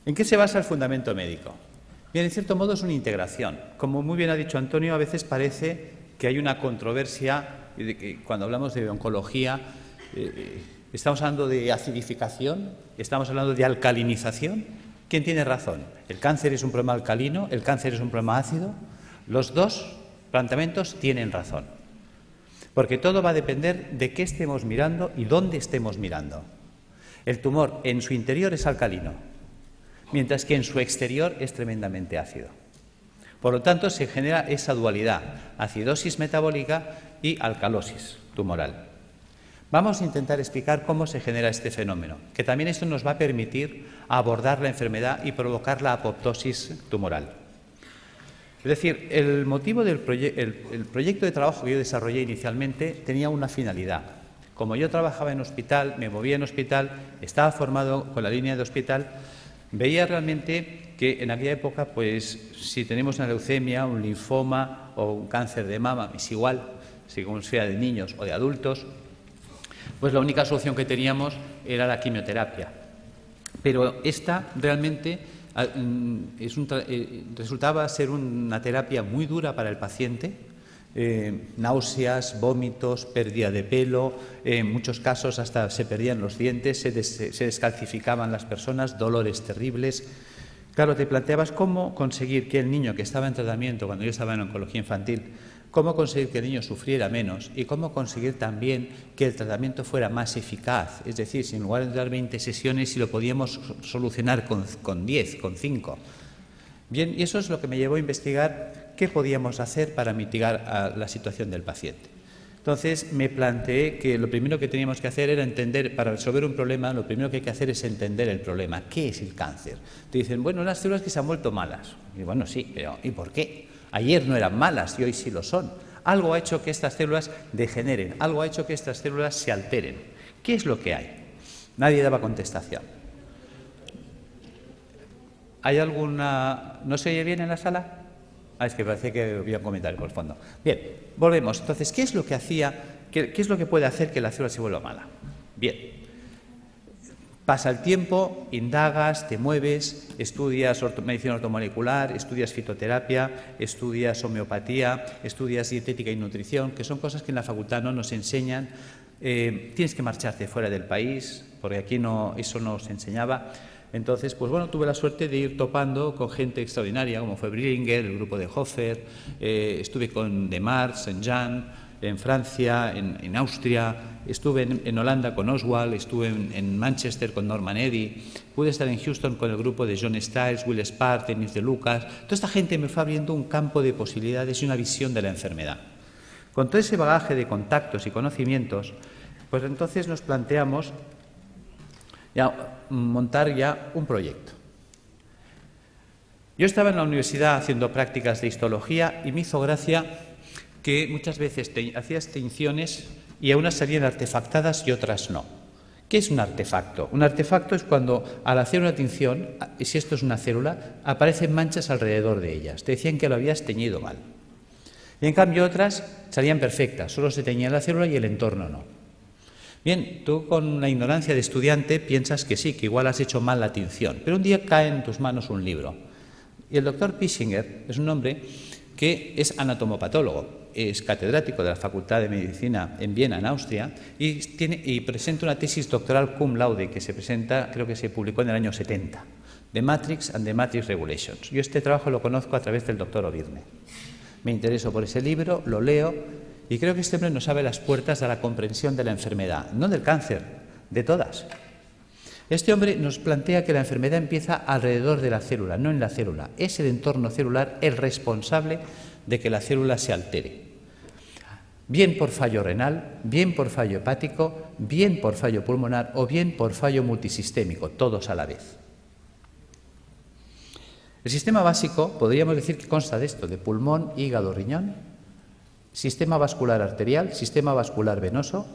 ¿En qué se basa el fundamento médico? Bien, en cierto modo es una integración. Como muy bien ha dicho Antonio, a veces parece que hay una controversia de que cuando hablamos de oncología estamos hablando de acidificación, estamos hablando de alcalinización. ¿Quién tiene razón? ¿El cáncer es un problema alcalino? ¿El cáncer es un problema ácido? Los dos planteamientos tienen razón, porque todo va a depender de qué estemos mirando y dónde estemos mirando. El tumor en su interior es alcalino, mientras que en su exterior es tremendamente ácido. Por lo tanto, se genera esa dualidad, acidosis metabólica y alcalosis tumoral. Vamos a intentar explicar cómo se genera este fenómeno, que también esto nos va a permitir abordar la enfermedad y provocar la apoptosis tumoral. Es decir, el motivo del proyecto de trabajo que yo desarrollé inicialmente tenía una finalidad. Como yo trabajaba en hospital, me movía en hospital, estaba formado con la línea de hospital, veía realmente que en aquella época, pues, si tenemos una leucemia, un linfoma o un cáncer de mama, es igual, según sea de niños o de adultos, pues la única solución que teníamos era la quimioterapia. Pero esta realmente resultaba ser una terapia muy dura para el paciente, náuseas, vómitos, pérdida de pelo, en muchos casos hasta se perdían los dientes, se descalcificaban las personas, dolores terribles. Claro, te planteabas cómo conseguir que el niño que estaba en tratamiento, cuando yo estaba en oncología infantil, cómo conseguir que el niño sufriera menos y cómo conseguir también que el tratamiento fuera más eficaz. Es decir, si en lugar de dar 20 sesiones, si lo podíamos solucionar con 10, con 5. Bien, y eso es lo que me llevó a investigar qué podíamos hacer para mitigar la situación del paciente. Entonces me planteé que lo primero que teníamos que hacer era entender, para resolver un problema, lo primero que hay que hacer es entender el problema. ¿Qué es el cáncer? Te dicen, bueno, unas células que se han vuelto malas. Y bueno, sí, pero ¿y por qué? Ayer no eran malas y hoy sí lo son. Algo ha hecho que estas células degeneren, algo ha hecho que estas células se alteren. ¿Qué es lo que hay? Nadie daba contestación. ¿Hay alguna...? ¿No se oye bien en la sala? Es que parece que había un comentario por el fondo. Bien, volvemos. Entonces, ¿qué es lo que qué es lo que puede hacer que la célula se vuelva mala? Bien. Pasa el tiempo, indagas, te mueves, estudias medicina ortomolecular, estudias fitoterapia, estudias homeopatía, estudias dietética y nutrición, que son cosas que en la facultad no nos enseñan. Tienes que marcharte fuera del país, porque aquí eso no se enseñaba. Entonces, pues bueno, tuve la suerte de ir topando con gente extraordinaria, como fue Brillinger, el grupo de Hofer, estuve con Demar, Saint-Jean, en Francia, en Austria, estuve en Holanda con Oswald, estuve en Manchester con Norman Eddy, pude estar en Houston con el grupo de John Stiles, Will Spark, Denis de Lucas. Toda esta gente me fue abriendo un campo de posibilidades y una visión de la enfermedad. Con todo ese bagaje de contactos y conocimientos, pues entonces nos planteamos montar ya un proyecto. Yo estaba en la universidad haciendo prácticas de histología y me hizo gracia que muchas veces hacía extinciones y a unas salían artefactadas y otras no. ¿Qué es un artefacto? Un artefacto es cuando al hacer una tinción, si esto es una célula, aparecen manchas alrededor de ellas. Te decían que lo habías teñido mal. Y en cambio otras salían perfectas, solo se teñía la célula y el entorno no. Bien, tú con la ignorancia de estudiante piensas que sí, que igual has hecho mal la tinción, pero un día cae en tus manos un libro. Y el doctor Pischinger es un hombre que es anatomopatólogo, es catedrático de la Facultad de Medicina en Viena, en Austria, y presenta una tesis doctoral cum laude que se presenta, creo que se publicó en el año 70, The Matrix and the Matrix Regulations. Yo este trabajo lo conozco a través del doctor Ovirne. Me intereso por ese libro, lo leo, y creo que este hombre nos abre las puertas a la comprensión de la enfermedad, no del cáncer, de todas. Este hombre nos plantea que la enfermedad empieza alrededor de la célula, no en la célula. Es el entorno celular el responsable de que la célula se altere. Bien por fallo renal, bien por fallo hepático, bien por fallo pulmonar o bien por fallo multisistémico, todos a la vez. El sistema básico, podríamos decir que consta de esto, de pulmón, hígado, riñón, sistema vascular arterial, sistema vascular venoso,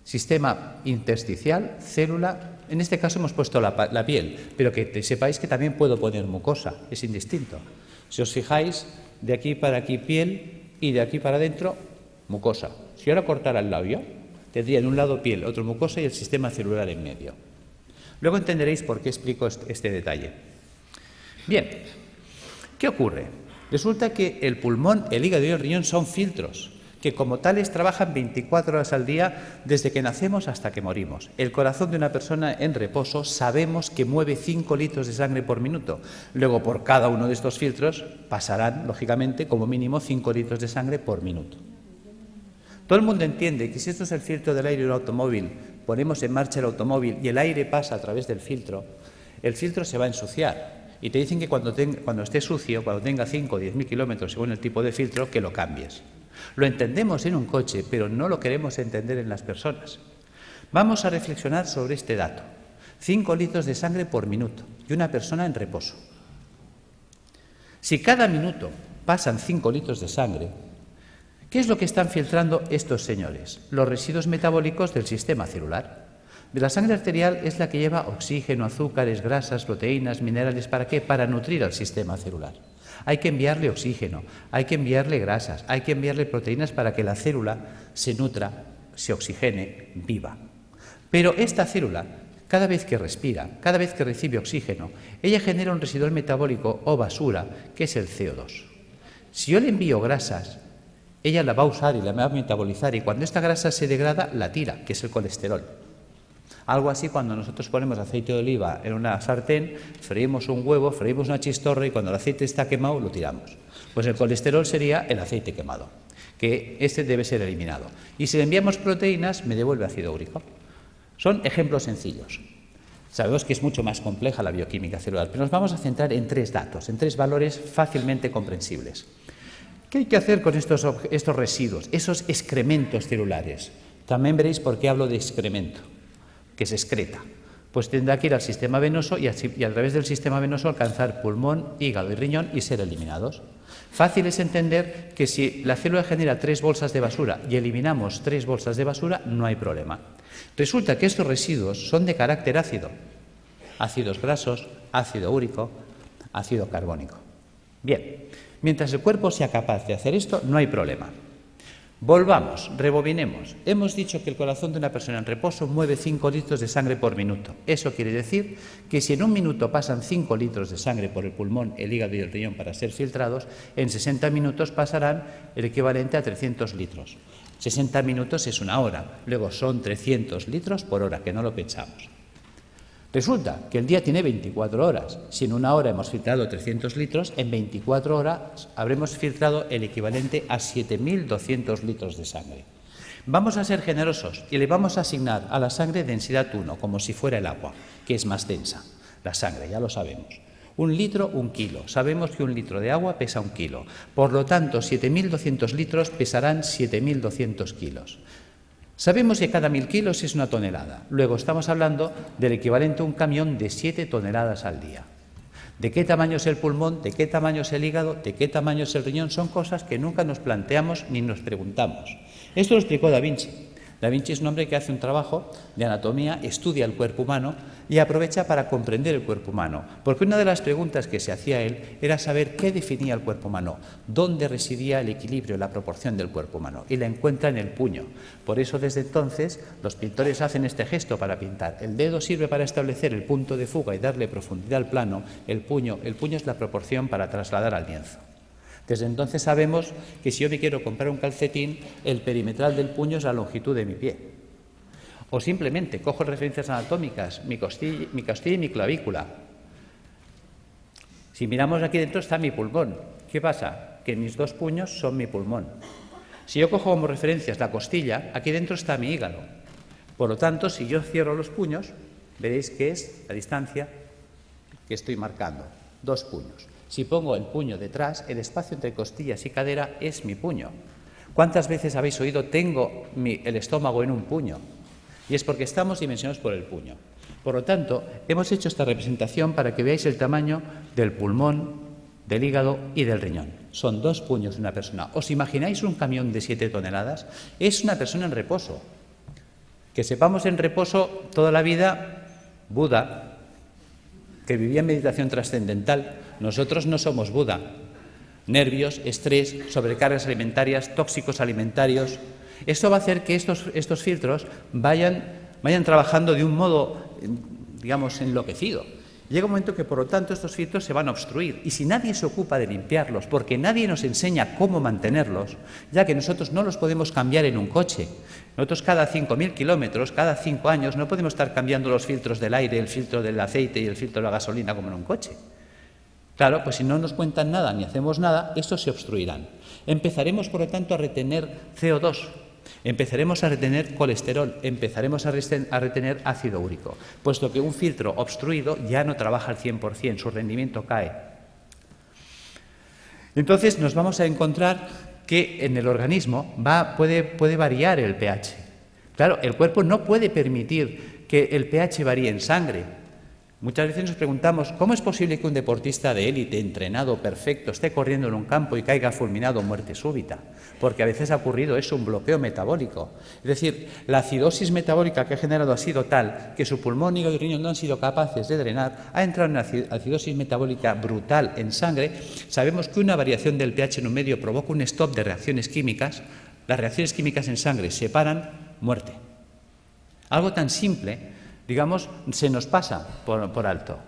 sistema intersticial, célula. En este caso hemos puesto la piel, pero que sepáis que también puedo poner mucosa, es indistinto. Si os fijáis, de aquí para aquí piel y de aquí para adentro mucosa. Si ahora cortara el labio, tendría en un lado piel, otro mucosa y el sistema celular en medio. Luego entenderéis por qué explico este detalle. Bien, ¿qué ocurre? Resulta que el pulmón, el hígado y el riñón son filtros que como tales trabajan 24 horas al día desde que nacemos hasta que morimos. El corazón de una persona en reposo sabemos que mueve 5 litros de sangre por minuto. Luego, por cada uno de estos filtros pasarán, lógicamente, como mínimo 5 litros de sangre por minuto. Todo el mundo entiende que si esto es el filtro del aire de un automóvil, ponemos en marcha el automóvil y el aire pasa a través del filtro, el filtro se va a ensuciar. Y te dicen que cuando esté sucio, cuando tenga 5 o 10.000 kilómetros según el tipo de filtro, que lo cambies. Lo entendemos en un coche, pero no lo queremos entender en las personas. Vamos a reflexionar sobre este dato. 5 litros de sangre por minuto y una persona en reposo. Si cada minuto pasan 5 litros de sangre, ¿qué es lo que están filtrando estos señores? Los residuos metabólicos del sistema celular. De la sangre arterial es la que lleva oxígeno, azúcares, grasas, proteínas, minerales. ¿Para qué? Para nutrir al sistema celular. Hay que enviarle oxígeno, hay que enviarle grasas, hay que enviarle proteínas para que la célula se nutra, se oxigene, viva. Pero esta célula, cada vez que respira, cada vez que recibe oxígeno, ella genera un residual metabólico o basura, que es el CO2. Si yo le envío grasas, ella la va a usar y la va a metabolizar, y cuando esta grasa se degrada, la tira, que es el colesterol. Algo así cuando nosotros ponemos aceite de oliva en una sartén, freímos un huevo, freímos una chistorra y cuando el aceite está quemado lo tiramos. Pues el colesterol sería el aceite quemado, que este debe ser eliminado. Y si le enviamos proteínas, me devuelve ácido úrico. Son ejemplos sencillos. Sabemos que es mucho más compleja la bioquímica celular, pero nos vamos a centrar en 3 datos, en 3 valores fácilmente comprensibles. ¿Qué hay que hacer con estos residuos, esos excrementos celulares? También veréis por qué hablo de excremento, que se excreta. Pues tendrá que ir al sistema venoso y a través del sistema venoso alcanzar pulmón, hígado y riñón y ser eliminados. Fácil es entender que si la célula genera 3 bolsas de basura y eliminamos 3 bolsas de basura, no hay problema. Resulta que estos residuos son de carácter ácido. Ácidos grasos, ácido úrico, ácido carbónico. Bien, mientras el cuerpo sea capaz de hacer esto, no hay problema. Volvamos, rebobinemos. Hemos dicho que el corazón de una persona en reposo mueve 5 litros de sangre por minuto. Eso quiere decir que si en un minuto pasan 5 litros de sangre por el pulmón, el hígado y el riñón para ser filtrados, en 60 minutos pasarán el equivalente a 300 litros. 60 minutos es una hora, luego son 300 litros por hora, que no lo pensamos. Resulta que el día tiene 24 horas. Si en una hora hemos filtrado 300 litros, en 24 horas habremos filtrado el equivalente a 7.200 litros de sangre. Vamos a ser generosos y le vamos a asignar a la sangre densidad 1, como si fuera el agua, que es más densa. La sangre, ya lo sabemos. 1 litro, 1 kilo. Sabemos que 1 litro de agua pesa 1 kilo. Por lo tanto, 7.200 litros pesarán 7.200 kilos. Sabemos que cada 1.000 kilos es 1 tonelada. Luego estamos hablando del equivalente a un camión de 7 toneladas al día. ¿De qué tamaño es el pulmón? ¿De qué tamaño es el hígado? ¿De qué tamaño es el riñón? Son cosas que nunca nos planteamos ni nos preguntamos. Esto lo explicó Da Vinci. Da Vinci es un hombre que hace un trabajo de anatomía, estudia el cuerpo humano y aprovecha para comprender el cuerpo humano. Porque una de las preguntas que se hacía él era saber qué definía el cuerpo humano, dónde residía el equilibrio, la proporción del cuerpo humano. Y la encuentra en el puño. Por eso desde entonces los pintores hacen este gesto para pintar. El dedo sirve para establecer el punto de fuga y darle profundidad al plano. El puño es la proporción para trasladar al lienzo. Desde entonces sabemos que si yo me quiero comprar un calcetín, el perimetral del puño es la longitud de mi pie. O simplemente cojo referencias anatómicas, mi costilla y mi clavícula. Si miramos aquí dentro está mi pulmón. ¿Qué pasa? Que mis 2 puños son mi pulmón. Si yo cojo como referencias la costilla, aquí dentro está mi hígado. Por lo tanto, si yo cierro los puños, veréis que es la distancia que estoy marcando, 2 puños. Si pongo el puño detrás, el espacio entre costillas y cadera es mi puño. ¿Cuántas veces habéis oído tengo el estómago en un puño? Y es porque estamos dimensionados por el puño. Por lo tanto, hemos hecho esta representación para que veáis el tamaño del pulmón, del hígado y del riñón. Son 2 puños de una persona. ¿Os imagináis un camión de 7 toneladas? Es una persona en reposo. Que sepamos en reposo toda la vida, Buda, que vivía en meditación trascendental. Nosotros no somos Buda. Nervios, estrés, sobrecargas alimentarias, tóxicos alimentarios. Esto va a hacer que estos filtros vayan trabajando de un modo, digamos, enloquecido. Llega un momento que, por lo tanto, estos filtros se van a obstruir. Y si nadie se ocupa de limpiarlos, porque nadie nos enseña cómo mantenerlos, ya que nosotros no los podemos cambiar en un coche. Nosotros cada 5.000 kilómetros, cada 5 años, no podemos estar cambiando los filtros del aire, el filtro del aceite y el filtro de la gasolina como en un coche. Claro, pues si no nos cuentan nada ni hacemos nada, estos se obstruirán. Empezaremos, por lo tanto, a retener CO2, empezaremos a retener colesterol, empezaremos a retener ácido úrico, puesto que un filtro obstruido ya no trabaja al 100%, su rendimiento cae. Entonces nos vamos a encontrar que en el organismo puede variar el pH. Claro, el cuerpo no puede permitir que el pH varíe en sangre. Muchas veces nos preguntamos, ¿cómo es posible que un deportista de élite, entrenado, perfecto, esté corriendo en un campo y caiga fulminado muerte súbita? Porque a veces ha ocurrido eso, un bloqueo metabólico. Es decir, la acidosis metabólica que ha generado ha sido tal que su pulmón, hígado y riñón no han sido capaces de drenar, ha entrado en una acidosis metabólica brutal en sangre. Sabemos que una variación del pH en un medio provoca un stop de reacciones químicas. Las reacciones químicas en sangre se paran, muerte. Algo tan simple, digamos, se nos pasa por alto.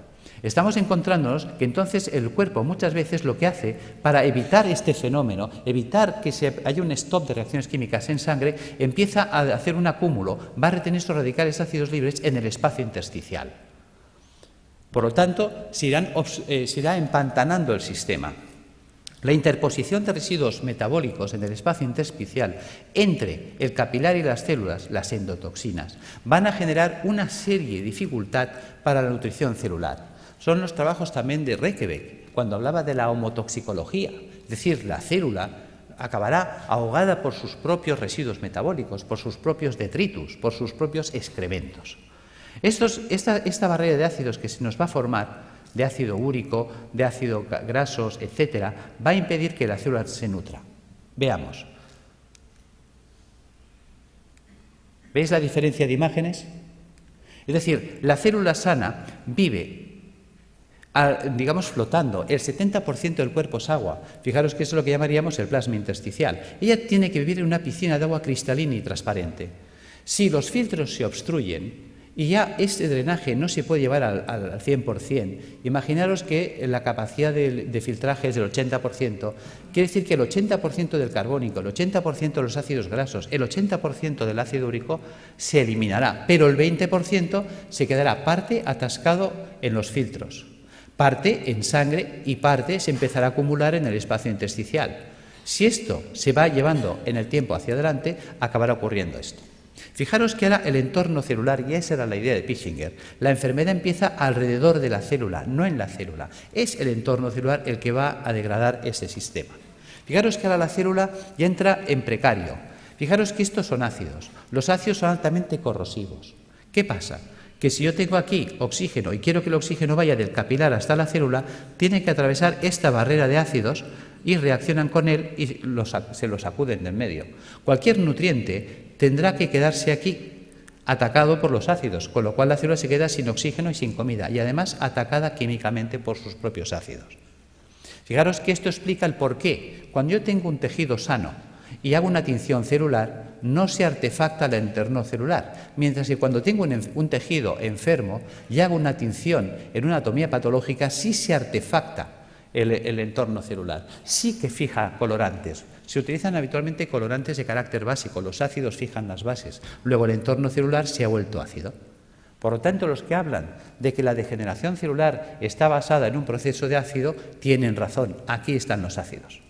Estamos encontrándonos que entonces el cuerpo muchas veces lo que hace para evitar este fenómeno, evitar que haya un stop de reacciones químicas en sangre, empieza a hacer un acúmulo, va a retener estos radicales ácidos libres en el espacio intersticial. Por lo tanto, se irá empantanando el sistema. La interposición de residuos metabólicos en el espacio intersticial entre el capilar y las células, las endotoxinas, van a generar una serie de dificultad para la nutrición celular. Son los trabajos también de Rekebeck, cuando hablaba de la homotoxicología, es decir, la célula acabará ahogada por sus propios residuos metabólicos, por sus propios detritus, por sus propios excrementos. Esta barrera de ácidos que se nos va a formar, de ácido úrico, de ácidos grasos, etcétera, va a impedir que la célula se nutra. Veamos. ¿Veis la diferencia de imágenes? Es decir, la célula sana vive, digamos, flotando. El 70% del cuerpo es agua. Fijaros que eso es lo que llamaríamos el plasma intersticial. Ella tiene que vivir en una piscina de agua cristalina y transparente. Si los filtros se obstruyen, y ya este drenaje no se puede llevar al 100%. Imaginaros que la capacidad de filtraje es del 80%. Quiere decir que el 80% del carbónico, el 80% de los ácidos grasos, el 80% del ácido úrico se eliminará, pero el 20% se quedará parte atascado en los filtros, parte en sangre y parte se empezará a acumular en el espacio intersticial. Si esto se va llevando en el tiempo hacia adelante, acabará ocurriendo esto. Fijaros que ahora el entorno celular, y esa era la idea de Pischinger, la enfermedad empieza alrededor de la célula, no en la célula. Es el entorno celular el que va a degradar ese sistema. Fijaros que ahora la célula ya entra en precario. Fijaros que estos son ácidos. Los ácidos son altamente corrosivos. ¿Qué pasa? Que si yo tengo aquí oxígeno y quiero que el oxígeno vaya del capilar hasta la célula, tiene que atravesar esta barrera de ácidos y reaccionan con él y se los sacuden del medio. Cualquier nutriente tendrá que quedarse aquí atacado por los ácidos, con lo cual la célula se queda sin oxígeno y sin comida, y además atacada químicamente por sus propios ácidos. Fijaros que esto explica el porqué. Cuando yo tengo un tejido sano y hago una tinción celular, no se artefacta el entorno celular, mientras que cuando tengo un tejido enfermo y hago una tinción en una anatomía patológica, sí se artefacta el entorno celular, sí que fija colorantes. Se utilizan habitualmente colorantes de carácter básico, los ácidos fijan las bases, luego el entorno celular se ha vuelto ácido. Por lo tanto, los que hablan de que la degeneración celular está basada en un proceso de ácido, tienen razón, aquí están los ácidos.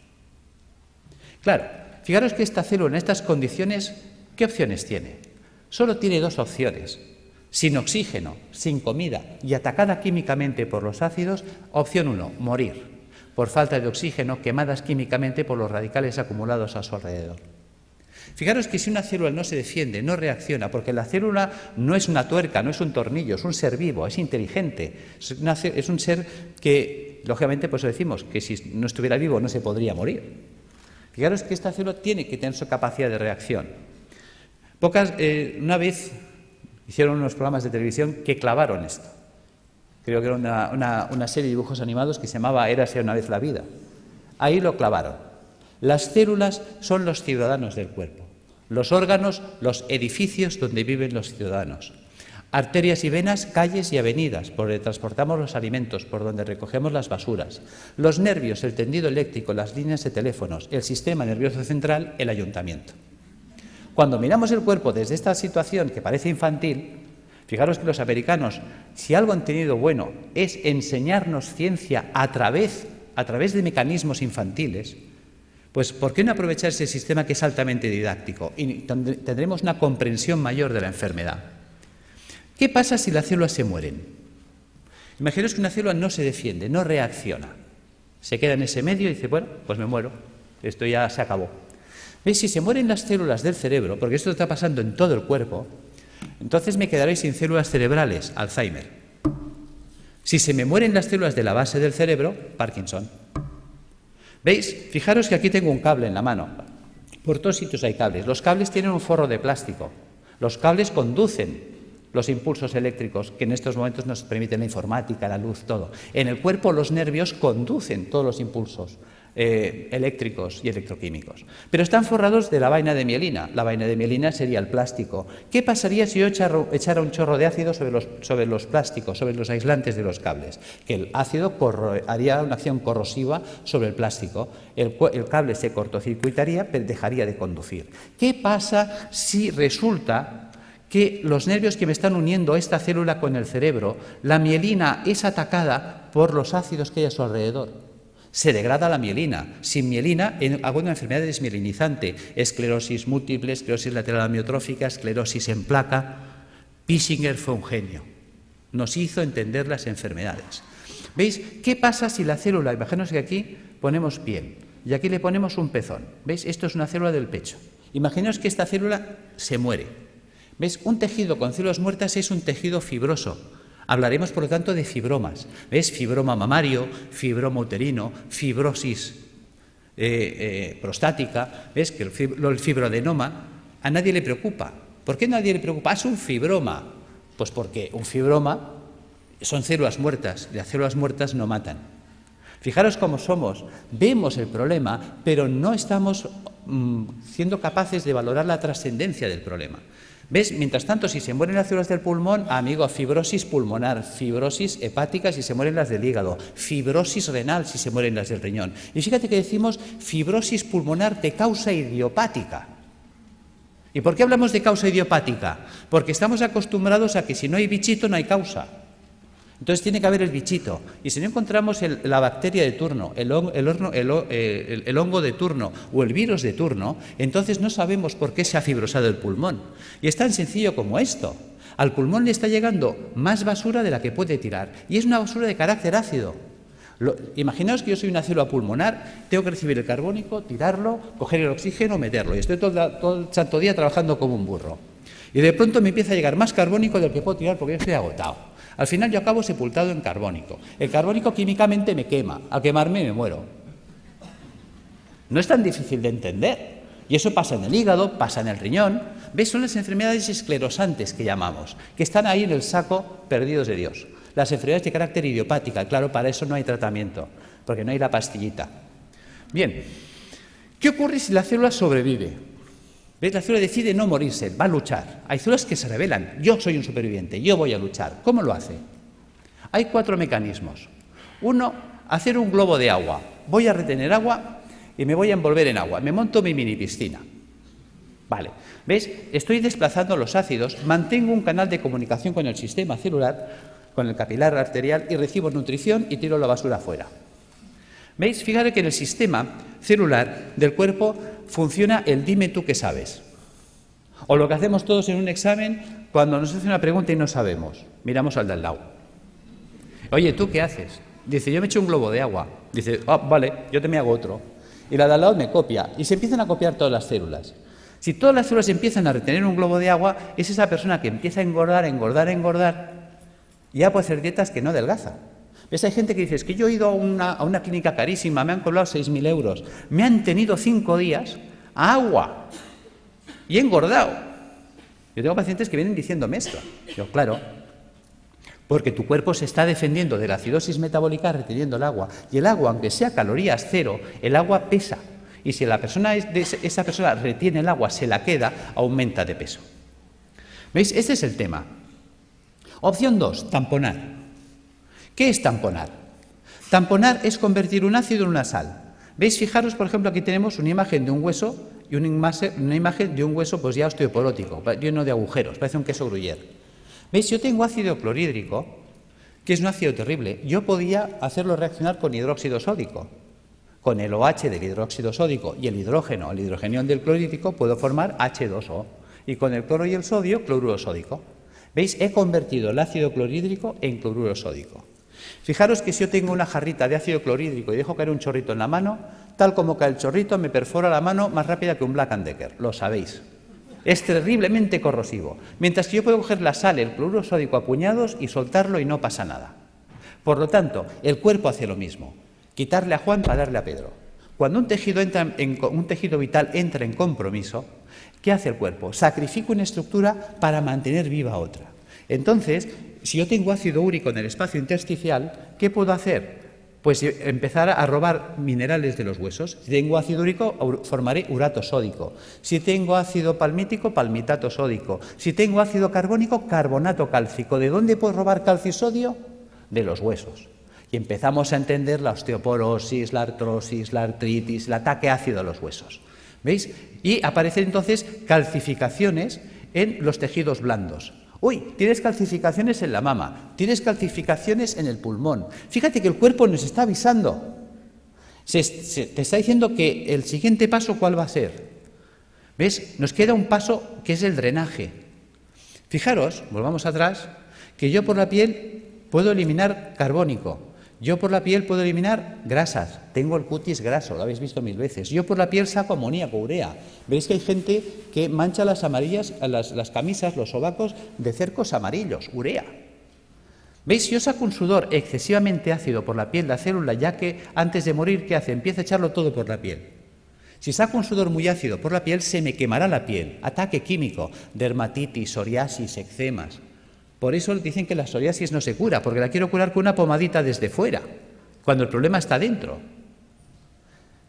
Claro, fijaros que esta célula en estas condiciones, ¿qué opciones tiene? Solo tiene dos opciones. Sin oxígeno, sin comida y atacada químicamente por los ácidos, opción 1, morir por falta de oxígeno, quemadas químicamente por los radicales acumulados a su alrededor. Fijaros que si una célula no se defiende, no reacciona, porque la célula no es una tuerca, no es un tornillo, es un ser vivo, es inteligente, es un ser que, lógicamente, pues decimos que si no estuviera vivo no se podría morir. Fijaros que esta célula tiene que tener su capacidad de reacción. Una vez hicieron unos programas de televisión que clavaron esto. Creo que era una serie de dibujos animados que se llamaba Érase una vez la vida. Ahí lo clavaron. Las células son los ciudadanos del cuerpo. Los órganos, los edificios donde viven los ciudadanos. Arterias y venas, calles y avenidas, por donde transportamos los alimentos, por donde recogemos las basuras. Los nervios, el tendido eléctrico, las líneas de teléfonos, el sistema nervioso central, el ayuntamiento. Cuando miramos el cuerpo desde esta situación que parece infantil, fijaros que los americanos, si algo han tenido bueno, es enseñarnos ciencia a través de mecanismos infantiles, pues ¿por qué no aprovechar ese sistema que es altamente didáctico? Y tendremos una comprensión mayor de la enfermedad. ¿Qué pasa si las células se mueren? Imaginaos que una célula no se defiende, no reacciona. Se queda en ese medio y dice, bueno, pues me muero, esto ya se acabó. ¿Veis? Si se mueren las células del cerebro, porque esto está pasando en todo el cuerpo, entonces me quedaré sin células cerebrales, Alzheimer. Si se me mueren las células de la base del cerebro, Parkinson. ¿Veis? Fijaros que aquí tengo un cable en la mano. Por todos sitios hay cables. Los cables tienen un forro de plástico. Los cables conducen los impulsos eléctricos que en estos momentos nos permiten la informática, la luz, todo. En el cuerpo los nervios conducen todos los impulsos eléctricos y electroquímicos. Pero están forrados de la vaina de mielina. La vaina de mielina sería el plástico. ¿Qué pasaría si yo echara un chorro de ácido sobre los plásticos, sobre los aislantes de los cables? Que el ácido haría una acción corrosiva sobre el plástico. El cable se cortocircuitaría, pero dejaría de conducir. ¿Qué pasa si resulta que los nervios que me están uniendo esta célula con el cerebro, la mielina es atacada por los ácidos que hay a su alrededor? Se degrada la mielina. Sin mielina hago una enfermedad desmielinizante, esclerosis múltiple, esclerosis lateral amiotrófica, esclerosis en placa. Pissinger fue un genio. Nos hizo entender las enfermedades. ¿Veis? ¿Qué pasa si la célula, imaginaos que aquí ponemos piel y aquí le ponemos un pezón? ¿Veis? Esto es una célula del pecho. Imaginaos que esta célula se muere. ¿Veis? Un tejido con células muertas es un tejido fibroso. Hablaremos, por lo tanto, de fibromas. ¿Ves? Fibroma mamario, fibroma uterino, fibrosis prostática. ¿Ves? Que el fibroadenoma a nadie le preocupa. ¿Por qué a nadie le preocupa? Es un fibroma. Pues porque un fibroma son células muertas, y las células muertas no matan. Fijaros cómo somos. Vemos el problema, pero no estamos siendo capaces de valorar la trascendencia del problema. ¿Ves? Mientras tanto, si se mueren las células del pulmón, amigo, fibrosis pulmonar, fibrosis hepática si se mueren las del hígado, fibrosis renal si se mueren las del riñón. Y fíjate que decimos fibrosis pulmonar de causa idiopática. ¿Y por qué hablamos de causa idiopática? Porque estamos acostumbrados a que si no hay bichito no hay causa. Entonces tiene que haber el bichito. Y si no encontramos la bacteria de turno, el hongo de turno o el virus de turno, entonces no sabemos por qué se ha fibrosado el pulmón. Y es tan sencillo como esto. Al pulmón le está llegando más basura de la que puede tirar. Y es una basura de carácter ácido. Imaginaos que yo soy una célula pulmonar, tengo que recibir el carbónico, tirarlo, coger el oxígeno, meterlo. Y estoy todo el santo día trabajando como un burro. Y de pronto me empieza a llegar más carbónico del que puedo tirar porque yo estoy agotado. Al final yo acabo sepultado en carbónico. El carbónico químicamente me quema. Al quemarme me muero. No es tan difícil de entender. Y eso pasa en el hígado, pasa en el riñón. ¿Ves? Son las enfermedades esclerosantes que llamamos, que están ahí en el saco perdidos de Dios. Las enfermedades de carácter idiopática, claro, para eso no hay tratamiento, porque no hay la pastillita. Bien, ¿qué ocurre si la célula sobrevive? ¿Ves? La célula decide no morirse, va a luchar. Hay células que se rebelan. Yo soy un superviviente, yo voy a luchar. ¿Cómo lo hace? Hay 4 mecanismos. Uno, hacer un globo de agua. Voy a retener agua y me voy a envolver en agua. Me monto mi mini piscina. Vale. ¿Ves? Estoy desplazando los ácidos, mantengo un canal de comunicación con el sistema celular, con el capilar arterial y recibo nutrición y tiro la basura fuera. ¿Veis? Fíjate que en el sistema celular del cuerpo funciona el dime tú qué sabes. O lo que hacemos todos en un examen cuando nos hace una pregunta y no sabemos. Miramos al de al lado. Oye, ¿tú qué haces? Dice, yo me echo un globo de agua. Dice, vale, yo te me hago otro. Y la de al lado me copia. Y se empiezan a copiar todas las células. Si todas las células empiezan a retener un globo de agua, es esa persona que empieza a engordar, y ya puede hacer dietas que no adelgaza. ¿Ves? Hay gente que dice, es que yo he ido a una clínica carísima, me han cobrado 6.000 euros, me han tenido 5 días a agua y he engordado. Yo tengo pacientes que vienen diciéndome esto. Yo, claro, porque tu cuerpo se está defendiendo de la acidosis metabólica reteniendo el agua. Y el agua, aunque sea calorías cero, el agua pesa. Y si esa persona retiene el agua, se la queda, aumenta de peso. ¿Veis? Este es el tema. Opción 2, tamponar. ¿Qué es tamponar? Tamponar es convertir un ácido en una sal. ¿Veis? Fijaros, por ejemplo, aquí tenemos una imagen de un hueso y una imagen de un hueso pues ya osteoporótico, lleno de agujeros, parece un queso gruyère. ¿Veis? Yo tengo ácido clorhídrico, que es un ácido terrible. Yo podía hacerlo reaccionar con hidróxido sódico. Con el OH del hidróxido sódico y el hidrógeno, el hidrogenión del clorhídrico, puedo formar H2O. Y con el cloro y el sodio, cloruro sódico. ¿Veis? He convertido el ácido clorhídrico en cloruro sódico. Fijaros que si yo tengo una jarrita de ácido clorhídrico y dejo caer un chorrito en la mano, tal como cae el chorrito, me perfora la mano más rápida que un Black & Decker. Lo sabéis. Es terriblemente corrosivo. Mientras que yo puedo coger la sal, el cloruro sódico a puñados y soltarlo y no pasa nada. Por lo tanto, el cuerpo hace lo mismo. Quitarle a Juan para darle a Pedro. Cuando un tejido vital entra en compromiso, ¿qué hace el cuerpo? Sacrifica una estructura para mantener viva otra. Entonces, si yo tengo ácido úrico en el espacio intersticial, ¿qué puedo hacer? Pues empezar a robar minerales de los huesos. Si tengo ácido úrico, formaré urato sódico. Si tengo ácido palmítico, palmitato sódico. Si tengo ácido carbónico, carbonato cálcico. ¿De dónde puedo robar calcio y sodio? De los huesos. Y empezamos a entender la osteoporosis, la artrosis, la artritis, el ataque ácido a los huesos. ¿Veis? Y aparecen entonces calcificaciones en los tejidos blandos. Uy, tienes calcificaciones en la mama, tienes calcificaciones en el pulmón. Fíjate que el cuerpo nos está avisando. Te está diciendo que el siguiente paso, ¿cuál va a ser? ¿Ves? Nos queda un paso que es el drenaje. Fijaros, volvamos atrás, que yo por la piel puedo eliminar carbónico. Yo por la piel puedo eliminar grasas, tengo el cutis graso, lo habéis visto 1000 veces. Yo por la piel saco amoníaco, urea. Veis que hay gente que mancha las amarillas, las camisas, los sobacos de cercos amarillos, urea. ¿Veis? Si yo saco un sudor excesivamente ácido por la piel de la célula, ya que antes de morir, ¿qué hace? Empieza a echarlo todo por la piel. Si saco un sudor muy ácido por la piel, se me quemará la piel. Ataque químico, dermatitis, psoriasis, eczemas. Por eso dicen que la psoriasis no se cura, porque la quiero curar con una pomadita desde fuera, cuando el problema está dentro.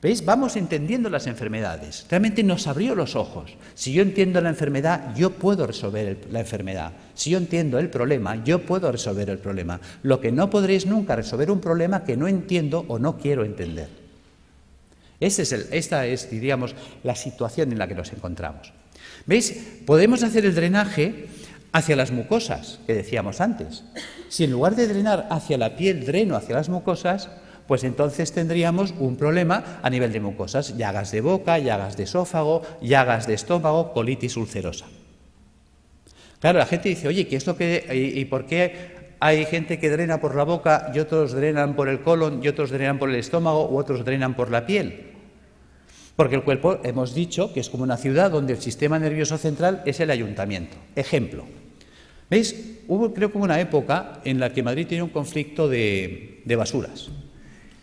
¿Veis? Vamos entendiendo las enfermedades. Realmente nos abrió los ojos. Si yo entiendo la enfermedad, yo puedo resolver la enfermedad. Si yo entiendo el problema, yo puedo resolver el problema. Lo que no podré es nunca resolver un problema que no entiendo o no quiero entender. Esta es, diríamos, la situación en la que nos encontramos. ¿Veis? Podemos hacer el drenaje hacia las mucosas, que decíamos antes. Si en lugar de drenar hacia la piel, dreno hacia las mucosas, pues entonces tendríamos un problema a nivel de mucosas, llagas de boca, llagas de esófago, llagas de estómago, colitis ulcerosa. Claro, la gente dice, oye, ¿qué es lo que y por qué hay gente que drena por la boca y otros drenan por el colon y otros drenan por el estómago u otros drenan por la piel? Porque el cuerpo, hemos dicho, que es como una ciudad donde el sistema nervioso central es el ayuntamiento. Ejemplo. ¿Veis? Creo que hubo una época en la que Madrid tenía un conflicto de basuras.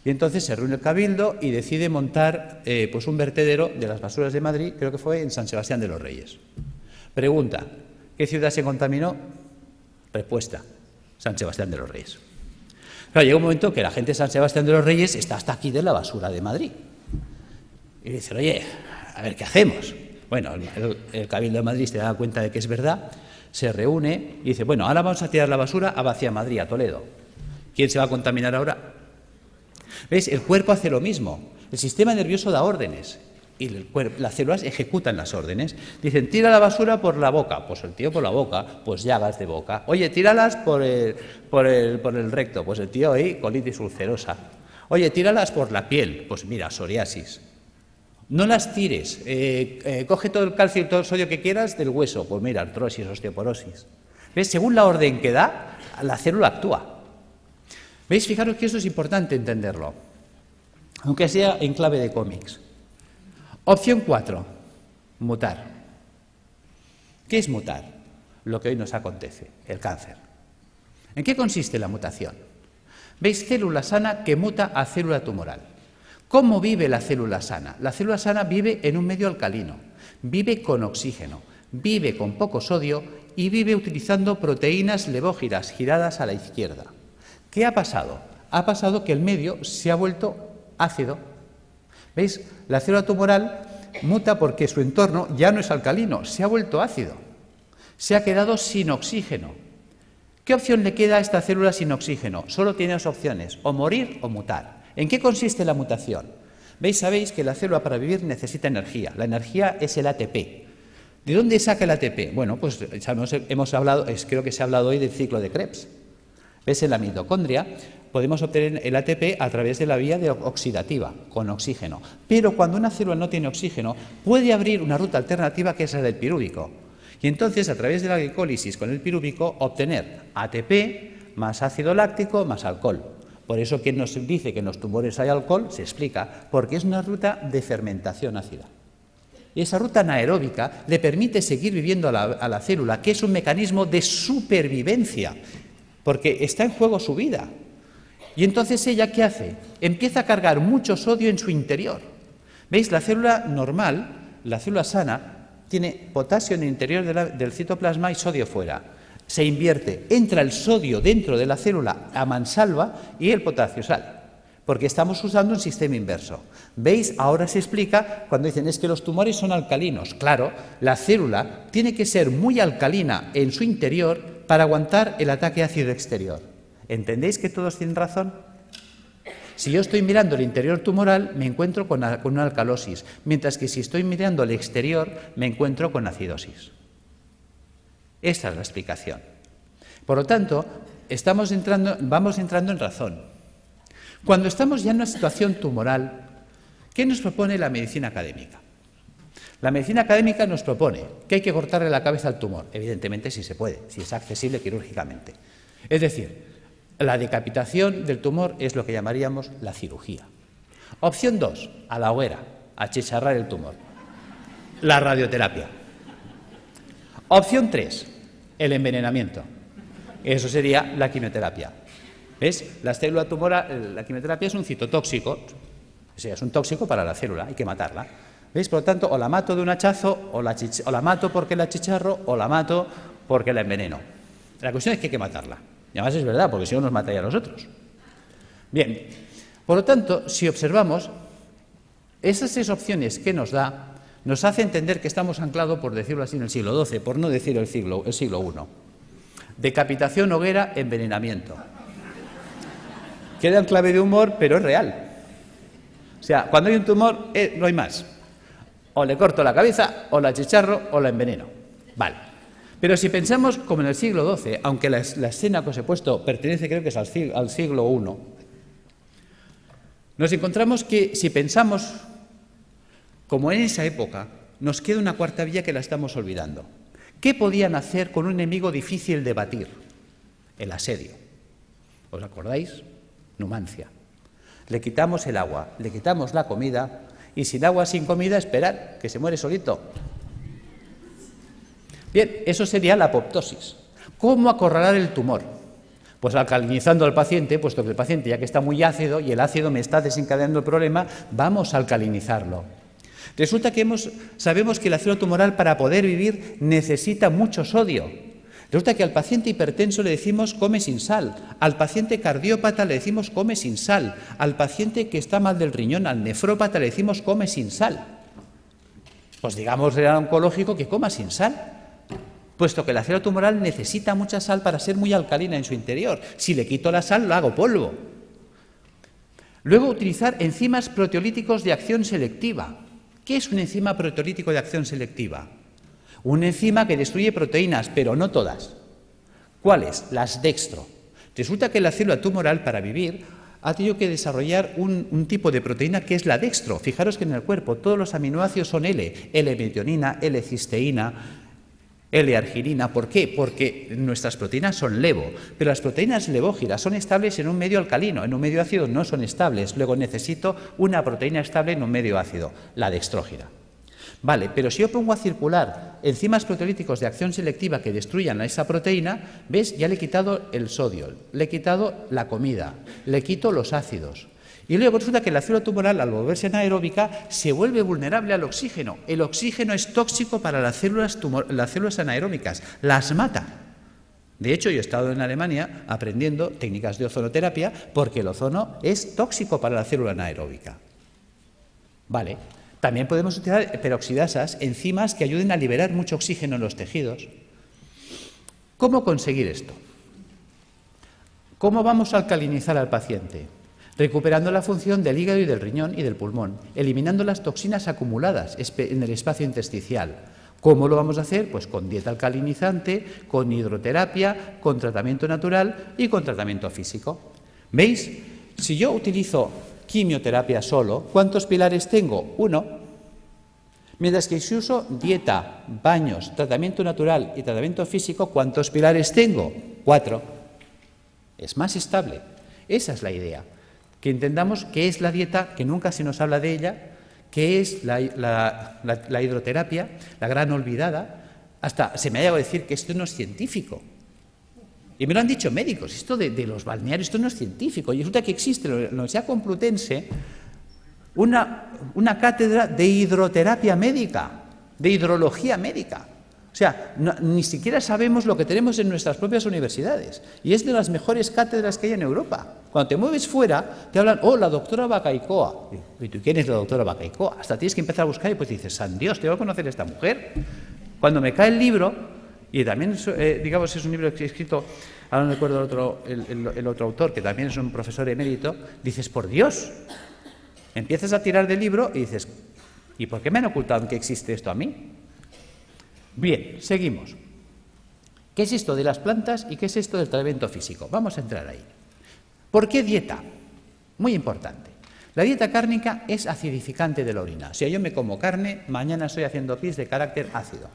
Y entonces se reúne el Cabildo y decide montar pues un vertedero de las basuras de Madrid, creo que fue en San Sebastián de los Reyes. Pregunta, ¿qué ciudad se contaminó? Respuesta, San Sebastián de los Reyes. Claro, llega un momento que la gente de San Sebastián de los Reyes está hasta aquí de la basura de Madrid. Y dicen, oye, a ver, ¿qué hacemos? Bueno, el Cabildo de Madrid se da cuenta de que es verdad, se reúne y dice, bueno, ahora vamos a tirar la basura hacia Madrid, a Toledo. ¿Quién se va a contaminar ahora? ¿Veis? El cuerpo hace lo mismo. El sistema nervioso da órdenes y las células ejecutan las órdenes. Dicen, tira la basura por la boca. Pues el tío por la boca, pues llagas de boca. Oye, tíralas por el recto. Pues el tío ahí, colitis ulcerosa. Oye, tíralas por la piel. Pues mira, psoriasis. No las tires, coge todo el calcio y todo el sodio que quieras del hueso, pues mira, artrosis, osteoporosis. ¿Ves? Según la orden que da, la célula actúa. ¿Veis? Fijaros que esto es importante entenderlo, aunque sea en clave de cómics. Opción 4, mutar. ¿Qué es mutar? Lo que hoy nos acontece, el cáncer. ¿En qué consiste la mutación? ¿Veis? Célula sana que muta a célula tumoral. ¿Cómo vive la célula sana? La célula sana vive en un medio alcalino, vive con oxígeno, vive con poco sodio y vive utilizando proteínas levógiras giradas a la izquierda. ¿Qué ha pasado? Ha pasado que el medio se ha vuelto ácido. ¿Veis? La célula tumoral muta porque su entorno ya no es alcalino, se ha vuelto ácido. Se ha quedado sin oxígeno. ¿Qué opción le queda a esta célula sin oxígeno? Solo tiene dos opciones, o morir o mutar. ¿En qué consiste la mutación? Sabéis que la célula para vivir necesita energía. La energía es el ATP. ¿De dónde saca el ATP? Bueno, pues hemos hablado, creo que se ha hablado hoy del ciclo de Krebs. En la mitocondria podemos obtener el ATP a través de la vía oxidativa, con oxígeno. Pero cuando una célula no tiene oxígeno, puede abrir una ruta alternativa que es la del pirúvico. Y entonces, a través de la glicólisis con el pirúvico, obtener ATP más ácido láctico más alcohol. Por eso, quien nos dice que en los tumores hay alcohol, se explica, porque es una ruta de fermentación ácida. Y esa ruta anaeróbica le permite seguir viviendo a la célula, que es un mecanismo de supervivencia, porque está en juego su vida. Y entonces, ¿ella qué hace? Empieza a cargar mucho sodio en su interior. ¿Veis? La célula normal, la célula sana, tiene potasio en el interior del citoplasma y sodio fuera. Se invierte, entra el sodio dentro de la célula a mansalva y el potasio sale, porque estamos usando un sistema inverso. ¿Veis? Ahora se explica cuando dicen es que los tumores son alcalinos. Claro, la célula tiene que ser muy alcalina en su interior para aguantar el ataque ácido exterior. ¿Entendéis que todos tienen razón? Si yo estoy mirando el interior tumoral, me encuentro con una alcalosis, mientras que si estoy mirando el exterior, me encuentro con acidosis. Esta es la explicación. Por lo tanto, vamos entrando en razón. Cuando estamos ya en una situación tumoral, ¿qué nos propone la medicina académica? La medicina académica nos propone que hay que cortarle la cabeza al tumor, evidentemente si se puede, si es accesible quirúrgicamente. Es decir, la decapitación del tumor es lo que llamaríamos la cirugía. Opción 2, a la hoguera, achicharrar el tumor. La radioterapia. Opción 3, el envenenamiento. Eso sería la quimioterapia. ¿Ves? La célula tumoral, la quimioterapia es un citotóxico, o sea, es un tóxico para la célula, hay que matarla. ¿Veis? Por lo tanto, o la mato de un hachazo, o la mato porque la achicharro, o la mato porque la enveneno. La cuestión es que hay que matarla. Y además es verdad, porque si no nos mataría a los otros. Bien, por lo tanto, si observamos, esas tres opciones que nos da, nos hace entender que estamos anclados, por decirlo así, en el siglo XII, por no decir el siglo I. Decapitación, hoguera, envenenamiento. Queda en clave de humor, pero es real. O sea, cuando hay un tumor, no hay más. O le corto la cabeza, o la achicharro, o la enveneno. Vale. Pero si pensamos como en el siglo XII, aunque la escena que os he puesto pertenece, creo que es al siglo I, nos encontramos que si pensamos como en esa época, nos queda una cuarta vía que la estamos olvidando. ¿Qué podían hacer con un enemigo difícil de batir? El asedio. ¿Os acordáis? Numancia. Le quitamos el agua, le quitamos la comida, y sin agua, sin comida, esperar, que se muere solito. Bien, eso sería la apoptosis. ¿Cómo acorralar el tumor? Pues alcalinizando al paciente, puesto que el paciente ya que está muy ácido y el ácido me está desencadenando el problema, vamos a alcalinizarlo. Resulta que sabemos que la célula tumoral para poder vivir necesita mucho sodio. Resulta que al paciente hipertenso le decimos come sin sal, al paciente cardiópata le decimos come sin sal, al paciente que está mal del riñón, al nefrópata le decimos come sin sal. Pues digamos al oncológico que coma sin sal, puesto que la célula tumoral necesita mucha sal para ser muy alcalina en su interior. Si le quito la sal, la hago polvo. Luego, utilizar enzimas proteolíticos de acción selectiva. ¿Qué es un enzima proteolítico de acción selectiva? Una enzima que destruye proteínas, pero no todas. ¿Cuáles? Las dextro. Resulta que la célula tumoral, para vivir, ha tenido que desarrollar un tipo de proteína que es la dextro. Fijaros que en el cuerpo todos los aminoácidos son L-metionina, L-cisteína, L-arginina. ¿Por qué? Porque nuestras proteínas son levo, pero las proteínas levógiras son estables en un medio alcalino, en un medio ácido no son estables. Luego necesito una proteína estable en un medio ácido, la dextrógira. Vale, pero si yo pongo a circular enzimas proteolíticos de acción selectiva que destruyan a esa proteína, ¿ves? Ya le he quitado el sodio, le he quitado la comida, le quito los ácidos. Y luego resulta que la célula tumoral, al volverse anaeróbica, se vuelve vulnerable al oxígeno. El oxígeno es tóxico para las células anaeróbicas, las mata. De hecho, yo he estado en Alemania aprendiendo técnicas de ozonoterapia porque el ozono es tóxico para la célula anaeróbica. Vale. También podemos utilizar peroxidasas, enzimas que ayuden a liberar mucho oxígeno en los tejidos. ¿Cómo conseguir esto? ¿Cómo vamos a alcalinizar al paciente? Recuperando la función del hígado y del riñón y del pulmón, eliminando las toxinas acumuladas en el espacio intersticial. ¿Cómo lo vamos a hacer? Pues con dieta alcalinizante, con hidroterapia, con tratamiento natural y con tratamiento físico. ¿Veis? Si yo utilizo quimioterapia solo, ¿cuántos pilares tengo? 1. Mientras que si uso dieta, baños, tratamiento natural y tratamiento físico, ¿cuántos pilares tengo? 4. Es más estable. Esa es la idea. Que entendamos qué es la dieta, que nunca se nos habla de ella, qué es la hidroterapia, la gran olvidada. Hasta se me ha llegado a decir que esto no es científico. Y me lo han dicho médicos, esto de los balnearios, esto no es científico. Y resulta que existe en la Universidad Complutense una cátedra de hidroterapia médica, de hidrología médica. O sea, ni siquiera sabemos lo que tenemos en nuestras propias universidades. Y es de las mejores cátedras que hay en Europa. Cuando te mueves fuera, te hablan, oh, la doctora Bacaicoa. ¿Y tú quién es la doctora Bacaicoa? Hasta tienes que empezar a buscar y pues dices, san Dios, tengo que conocer a esta mujer. Cuando me cae el libro, y también, digamos, es un libro que he escrito, ahora no recuerdo el otro autor, que también es un profesor emérito, dices, por Dios, empiezas a tirar del libro y dices, ¿y por qué me han ocultado que existe esto a mí? Bien, seguimos. ¿Qué es esto de las plantas y qué es esto del tratamiento físico? Vamos a entrar ahí. ¿Por qué dieta? Muy importante. La dieta cárnica es acidificante de la orina. Si yo me como carne, mañana estoy haciendo pis de carácter ácido.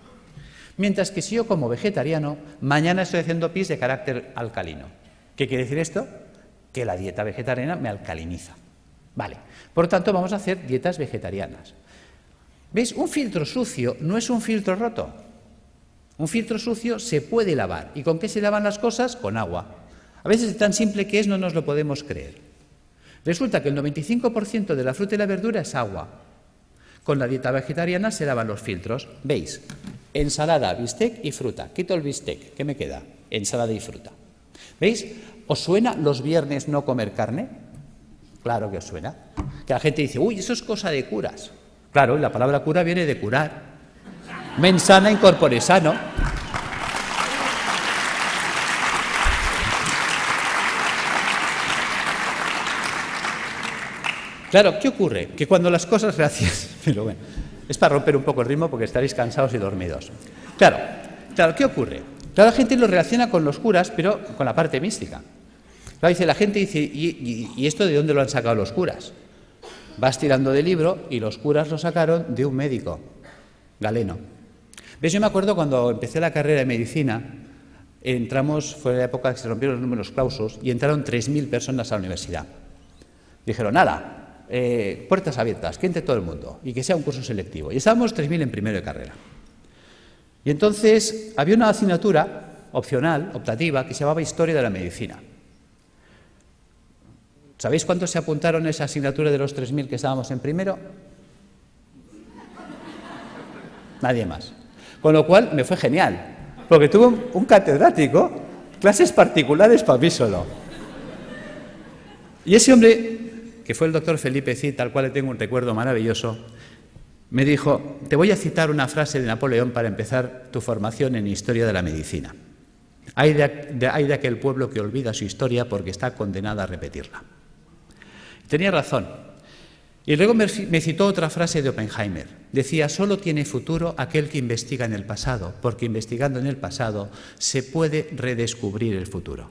Mientras que si yo como vegetariano, mañana estoy haciendo pis de carácter alcalino. ¿Qué quiere decir esto? Que la dieta vegetariana me alcaliniza. Vale. Por tanto, vamos a hacer dietas vegetarianas. ¿Veis? Un filtro sucio no es un filtro roto. Un filtro sucio se puede lavar. ¿Y con qué se lavan las cosas? Con agua. A veces tan simple que es no nos lo podemos creer. Resulta que el 95% de la fruta y la verdura es agua. Con la dieta vegetariana se lavan los filtros. ¿Veis? Ensalada, bistec y fruta. Quito el bistec. ¿Qué me queda? Ensalada y fruta. ¿Veis? ¿Os suena los viernes no comer carne? Claro que os suena. Que la gente dice, uy, eso es cosa de curas. Claro, y la palabra cura viene de curar. Mens sana in corpore sano. Claro, ¿qué ocurre? Que cuando las cosas, gracias, pero bueno, es para romper un poco el ritmo porque estaréis cansados y dormidos. Claro, ¿qué ocurre? Claro, la gente lo relaciona con los curas, pero con la parte mística. Claro, la gente dice, ¿y esto de dónde lo han sacado los curas? Vas tirando del libro y los curas lo sacaron de un médico, Galeno. ¿Ves? Yo me acuerdo cuando empecé la carrera de medicina, fue la época que se rompieron los números clausus y entraron 3.000 personas a la universidad. Dijeron, nada, puertas abiertas, que entre todo el mundo y que sea un curso selectivo. Y estábamos 3.000 en primero de carrera. Y entonces había una asignatura opcional, optativa, que se llamaba Historia de la Medicina. ¿Sabéis cuántos se apuntaron a esa asignatura de los 3.000 que estábamos en primero? Nadie más. Con lo cual me fue genial, porque tuve un catedrático, clases particulares para mí solo. Y ese hombre, que fue el doctor Felipe Cid, al cual le tengo un recuerdo maravilloso, me dijo, te voy a citar una frase de Napoleón para empezar tu formación en Historia de la Medicina. Hay de aquel pueblo que olvida su historia porque está condenada a repetirla. Tenía razón. Y luego me citó otra frase de Oppenheimer. Decía, solo tiene futuro aquel que investiga en el pasado, porque investigando en el pasado se puede redescubrir el futuro.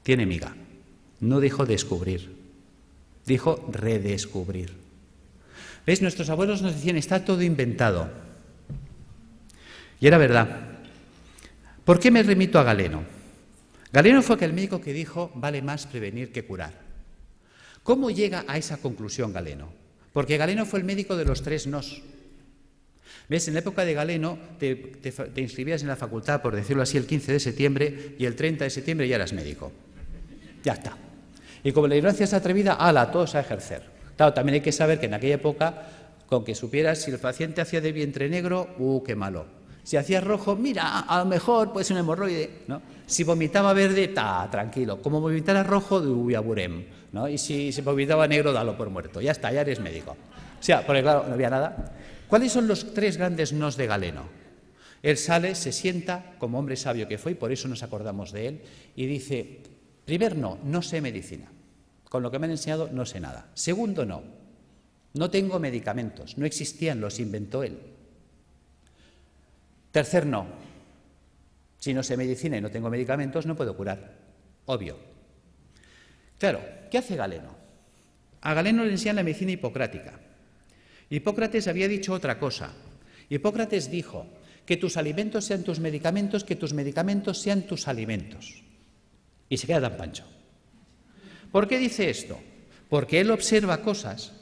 Tiene miga. No dijo descubrir, dijo redescubrir. ¿Veis? Nuestros abuelos nos decían, está todo inventado. Y era verdad. ¿Por qué me remito a Galeno? Galeno fue aquel médico que dijo, vale más prevenir que curar. ¿Cómo llega a esa conclusión Galeno? Porque Galeno fue el médico de los 3 nos. ¿Ves? En la época de Galeno te inscribías en la facultad, por decirlo así, el 15 de septiembre y el 30 de septiembre ya eras médico. Ya está. Y como la ignorancia es atrevida, ¡hala!, todos a ejercer. Claro, también hay que saber que en aquella época, con que supieras si el paciente hacía de vientre negro, ¡qué malo! Si hacía rojo, mira, a lo mejor puede ser un hemorroide, ¿no? Si vomitaba verde, tranquilo. Como vomitara rojo, aburem, ¿no? Y si se vomitaba negro, dalo por muerto. Ya está, ya eres médico. O sea, porque claro, no había nada. ¿Cuáles son los 3 grandes nos de Galeno? Él sale, se sienta, como hombre sabio que fue, y por eso nos acordamos de él, y dice, Primer, no sé medicina. Con lo que me han enseñado no sé nada. Segundo, no tengo medicamentos, no existían, los inventó él. Tercer, si no sé medicina y no tengo medicamentos, no puedo curar. Obvio. Claro, ¿qué hace Galeno? A Galeno le enseñan la medicina hipocrática. Hipócrates había dicho otra cosa. Hipócrates dijo que tus alimentos sean tus medicamentos, que tus medicamentos sean tus alimentos. Y se queda tan pancho. ¿Por qué dice esto? Porque él observa cosas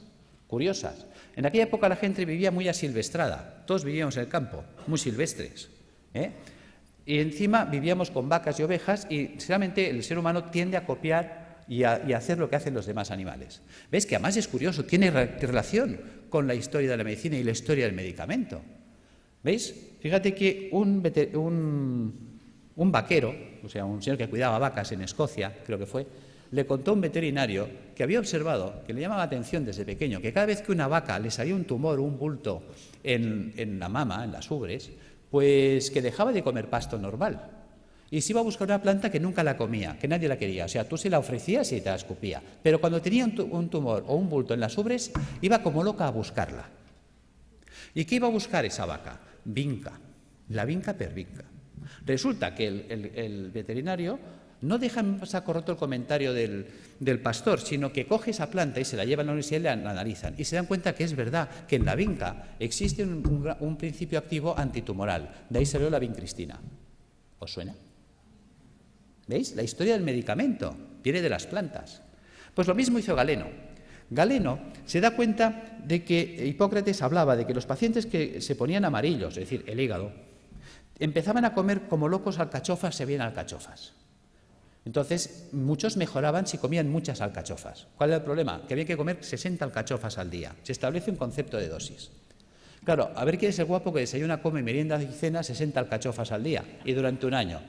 curiosas. En aquella época la gente vivía muy asilvestrada. Todos vivíamos en el campo, muy silvestres. Y encima vivíamos con vacas y ovejas y realmente el ser humano tiende a copiar y a hacer lo que hacen los demás animales. ¿Ves? Que además es curioso, tiene relación con la historia de la medicina y la historia del medicamento. ¿Veis? Fíjate que un vaquero, o sea, un señor que cuidaba vacas en Escocia, creo que fue, le contó a un veterinario que había observado, que le llamaba la atención desde pequeño, que cada vez que una vaca le salía un tumor o un bulto en la mama, en las ubres, pues que dejaba de comer pasto normal y se iba a buscar una planta que nunca la comía, que nadie la quería. O sea, tú se la ofrecías y te la escupía. Pero cuando tenía un tumor o un bulto en las ubres, iba como loca a buscarla. ¿Y qué iba a buscar esa vaca? Vinca, la vinca pervinca. Resulta que el veterinario no deja en saco roto el comentario del pastor, sino que coge esa planta y se la lleva a la universidad y la analizan. Y se dan cuenta que es verdad, que en la vinca existe un principio activo antitumoral. De ahí salió la vincristina. ¿Os suena? ¿Veis? La historia del medicamento viene de las plantas. Pues lo mismo hizo Galeno. Galeno se da cuenta de que Hipócrates hablaba de que los pacientes que se ponían amarillos, es decir, el hígado, empezaban a comer como locos alcachofas, se veían alcachofas. Entonces, muchos mejoraban si comían muchas alcachofas. ¿Cuál era el problema? Que había que comer 60 alcachofas al día. Se establece un concepto de dosis. Claro, a ver quién es el guapo que desayuna, come, merienda y cena 60 alcachofas al día y durante un año.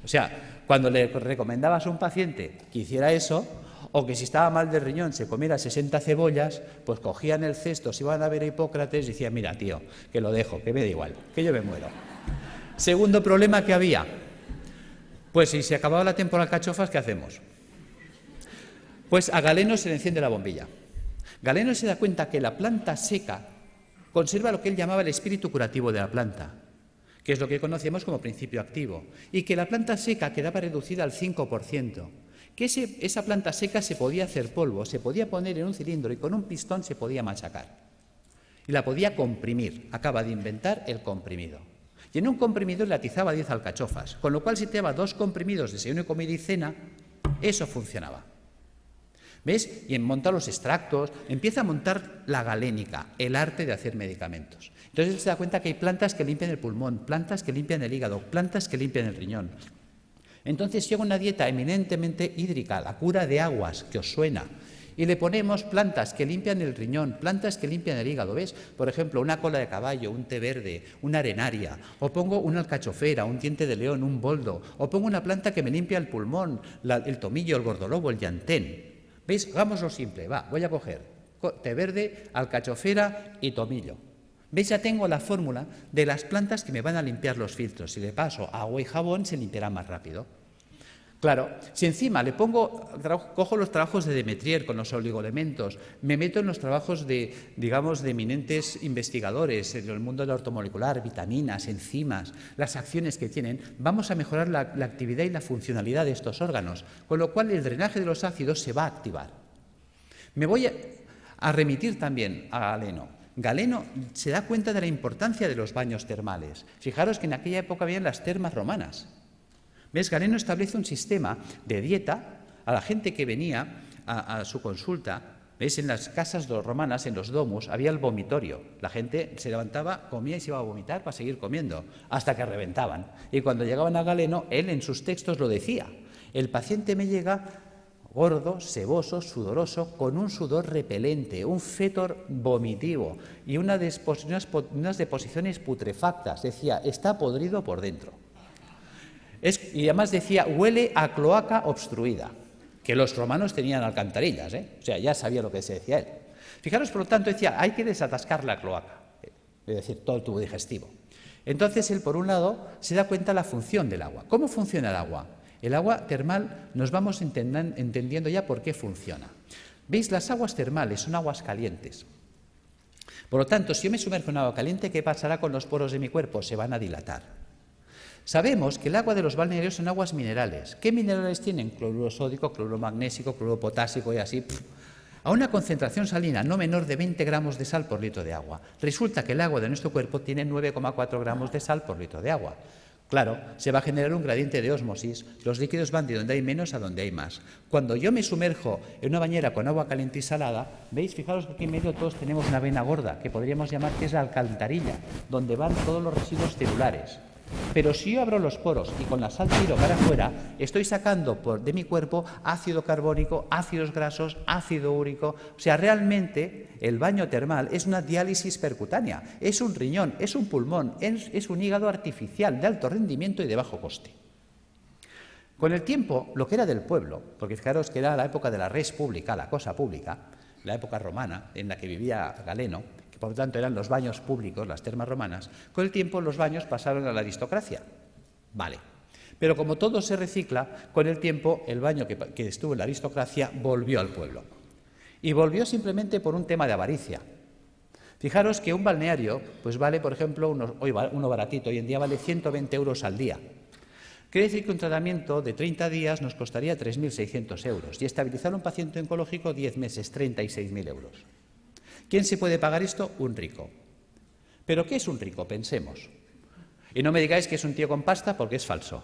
O sea, cuando le recomendabas a un paciente que hiciera eso, o que si estaba mal del riñón se comiera 60 cebollas, pues cogían el cesto, se iban a ver a Hipócrates y decían, mira, tío, que lo dejo, que me da igual, que yo me muero. Segundo problema que había, pues si se acababa la temporada de alcachofas, ¿qué hacemos? Pues a Galeno se le enciende la bombilla. Galeno se da cuenta que la planta seca conserva lo que él llamaba el espíritu curativo de la planta, que es lo que conocemos como principio activo, y que la planta seca quedaba reducida al 5%, que esa planta seca se podía hacer polvo, se podía poner en un cilindro y con un pistón se podía machacar. Y la podía comprimir, acaba de inventar el comprimido. Y en un comprimidor le atizaba 10 alcachofas, con lo cual si te daba 2 comprimidos, desayuno, comida y cena, eso funcionaba. ¿Ves? Y en montar los extractos, empieza a montar la galénica, el arte de hacer medicamentos. Entonces él se da cuenta que hay plantas que limpian el pulmón, plantas que limpian el hígado, plantas que limpian el riñón. Entonces llega una dieta eminentemente hídrica, la cura de aguas, que os suena, y le ponemos plantas que limpian el riñón, plantas que limpian el hígado, ¿ves? Por ejemplo, una cola de caballo, un té verde, una arenaria, o pongo una alcachofera, un diente de león, un boldo, o pongo una planta que me limpia el pulmón, el tomillo, el gordolobo, el llantén. ¿Veis? Hagámoslo simple, voy a coger té verde, alcachofera y tomillo. ¿Veis? Ya tengo la fórmula de las plantas que me van a limpiar los filtros. Si le paso agua y jabón, se limpiará más rápido. Claro, si encima le cojo los trabajos de Demetrier con los oligoelementos, me meto en los trabajos de eminentes investigadores en el mundo de la ortomolecular, vitaminas, enzimas, las acciones que tienen, vamos a mejorar la actividad y la funcionalidad de estos órganos, con lo cual el drenaje de los ácidos se va a activar. Me voy a remitir también a Galeno. Galeno se da cuenta de la importancia de los baños termales. Fijaros que en aquella época habían las termas romanas. ¿Ves? Galeno establece un sistema de dieta a la gente que venía a su consulta. ¿Ves? En las casas romanas, en los domus, había el vomitorio. La gente se levantaba, comía y se iba a vomitar para seguir comiendo, hasta que reventaban. Y cuando llegaban a Galeno, él en sus textos lo decía. El paciente me llega gordo, seboso, sudoroso, con un sudor repelente, un fétor vomitivo y unas deposiciones putrefactas. Decía, está podrido por dentro. Y además decía, huele a cloaca obstruida, que los romanos tenían alcantarillas, o sea, ya sabía lo que se decía él. Fijaros, por lo tanto, decía, hay que desatascar la cloaca, es decir, todo el tubo digestivo. Entonces él, por un lado, se da cuenta de la función del agua. ¿Cómo funciona el agua? El agua termal nos vamos entendiendo ya por qué funciona. ¿Veis? Las aguas termales son aguas calientes. Por lo tanto, si yo me sumerjo en agua caliente, ¿qué pasará con los poros de mi cuerpo? Se van a dilatar. Sabemos que el agua de los balnearios son aguas minerales. ¿Qué minerales tienen? Cloruro sódico, cloruro magnésico, cloruro potásico y así. A una concentración salina no menor de 20 gramos de sal por litro de agua. Resulta que el agua de nuestro cuerpo tiene 9,4 gramos de sal por litro de agua. Claro, se va a generar un gradiente de ósmosis. Los líquidos van de donde hay menos a donde hay más. Cuando yo me sumerjo en una bañera con agua caliente y salada, ¿veis? Fijaros que aquí en medio todos tenemos una vena gorda, que podríamos llamar que es la alcantarilla, donde van todos los residuos celulares. Pero si yo abro los poros y con la sal tiro para afuera, estoy sacando de mi cuerpo ácido carbónico, ácidos grasos, ácido úrico. O sea, realmente el baño termal es una diálisis percutánea, es un riñón, es un pulmón, es un hígado artificial de alto rendimiento y de bajo coste. Con el tiempo, lo que era del pueblo, porque fijaros que era la época de la res pública, la cosa pública, la época romana en la que vivía Galeno, por lo tanto eran los baños públicos, las termas romanas, con el tiempo los baños pasaron a la aristocracia. Vale. Pero como todo se recicla, con el tiempo el baño que estuvo en la aristocracia volvió al pueblo. Y volvió simplemente por un tema de avaricia. Fijaros que un balneario, pues vale, por ejemplo, uno baratito, hoy en día vale 120 euros al día. Quiere decir que un tratamiento de 30 días nos costaría 3.600 euros y estabilizar a un paciente oncológico 10 meses, 36.000 euros. ¿Quién se puede pagar esto? Un rico. ¿Pero qué es un rico? Pensemos. Y no me digáis que es un tío con pasta porque es falso.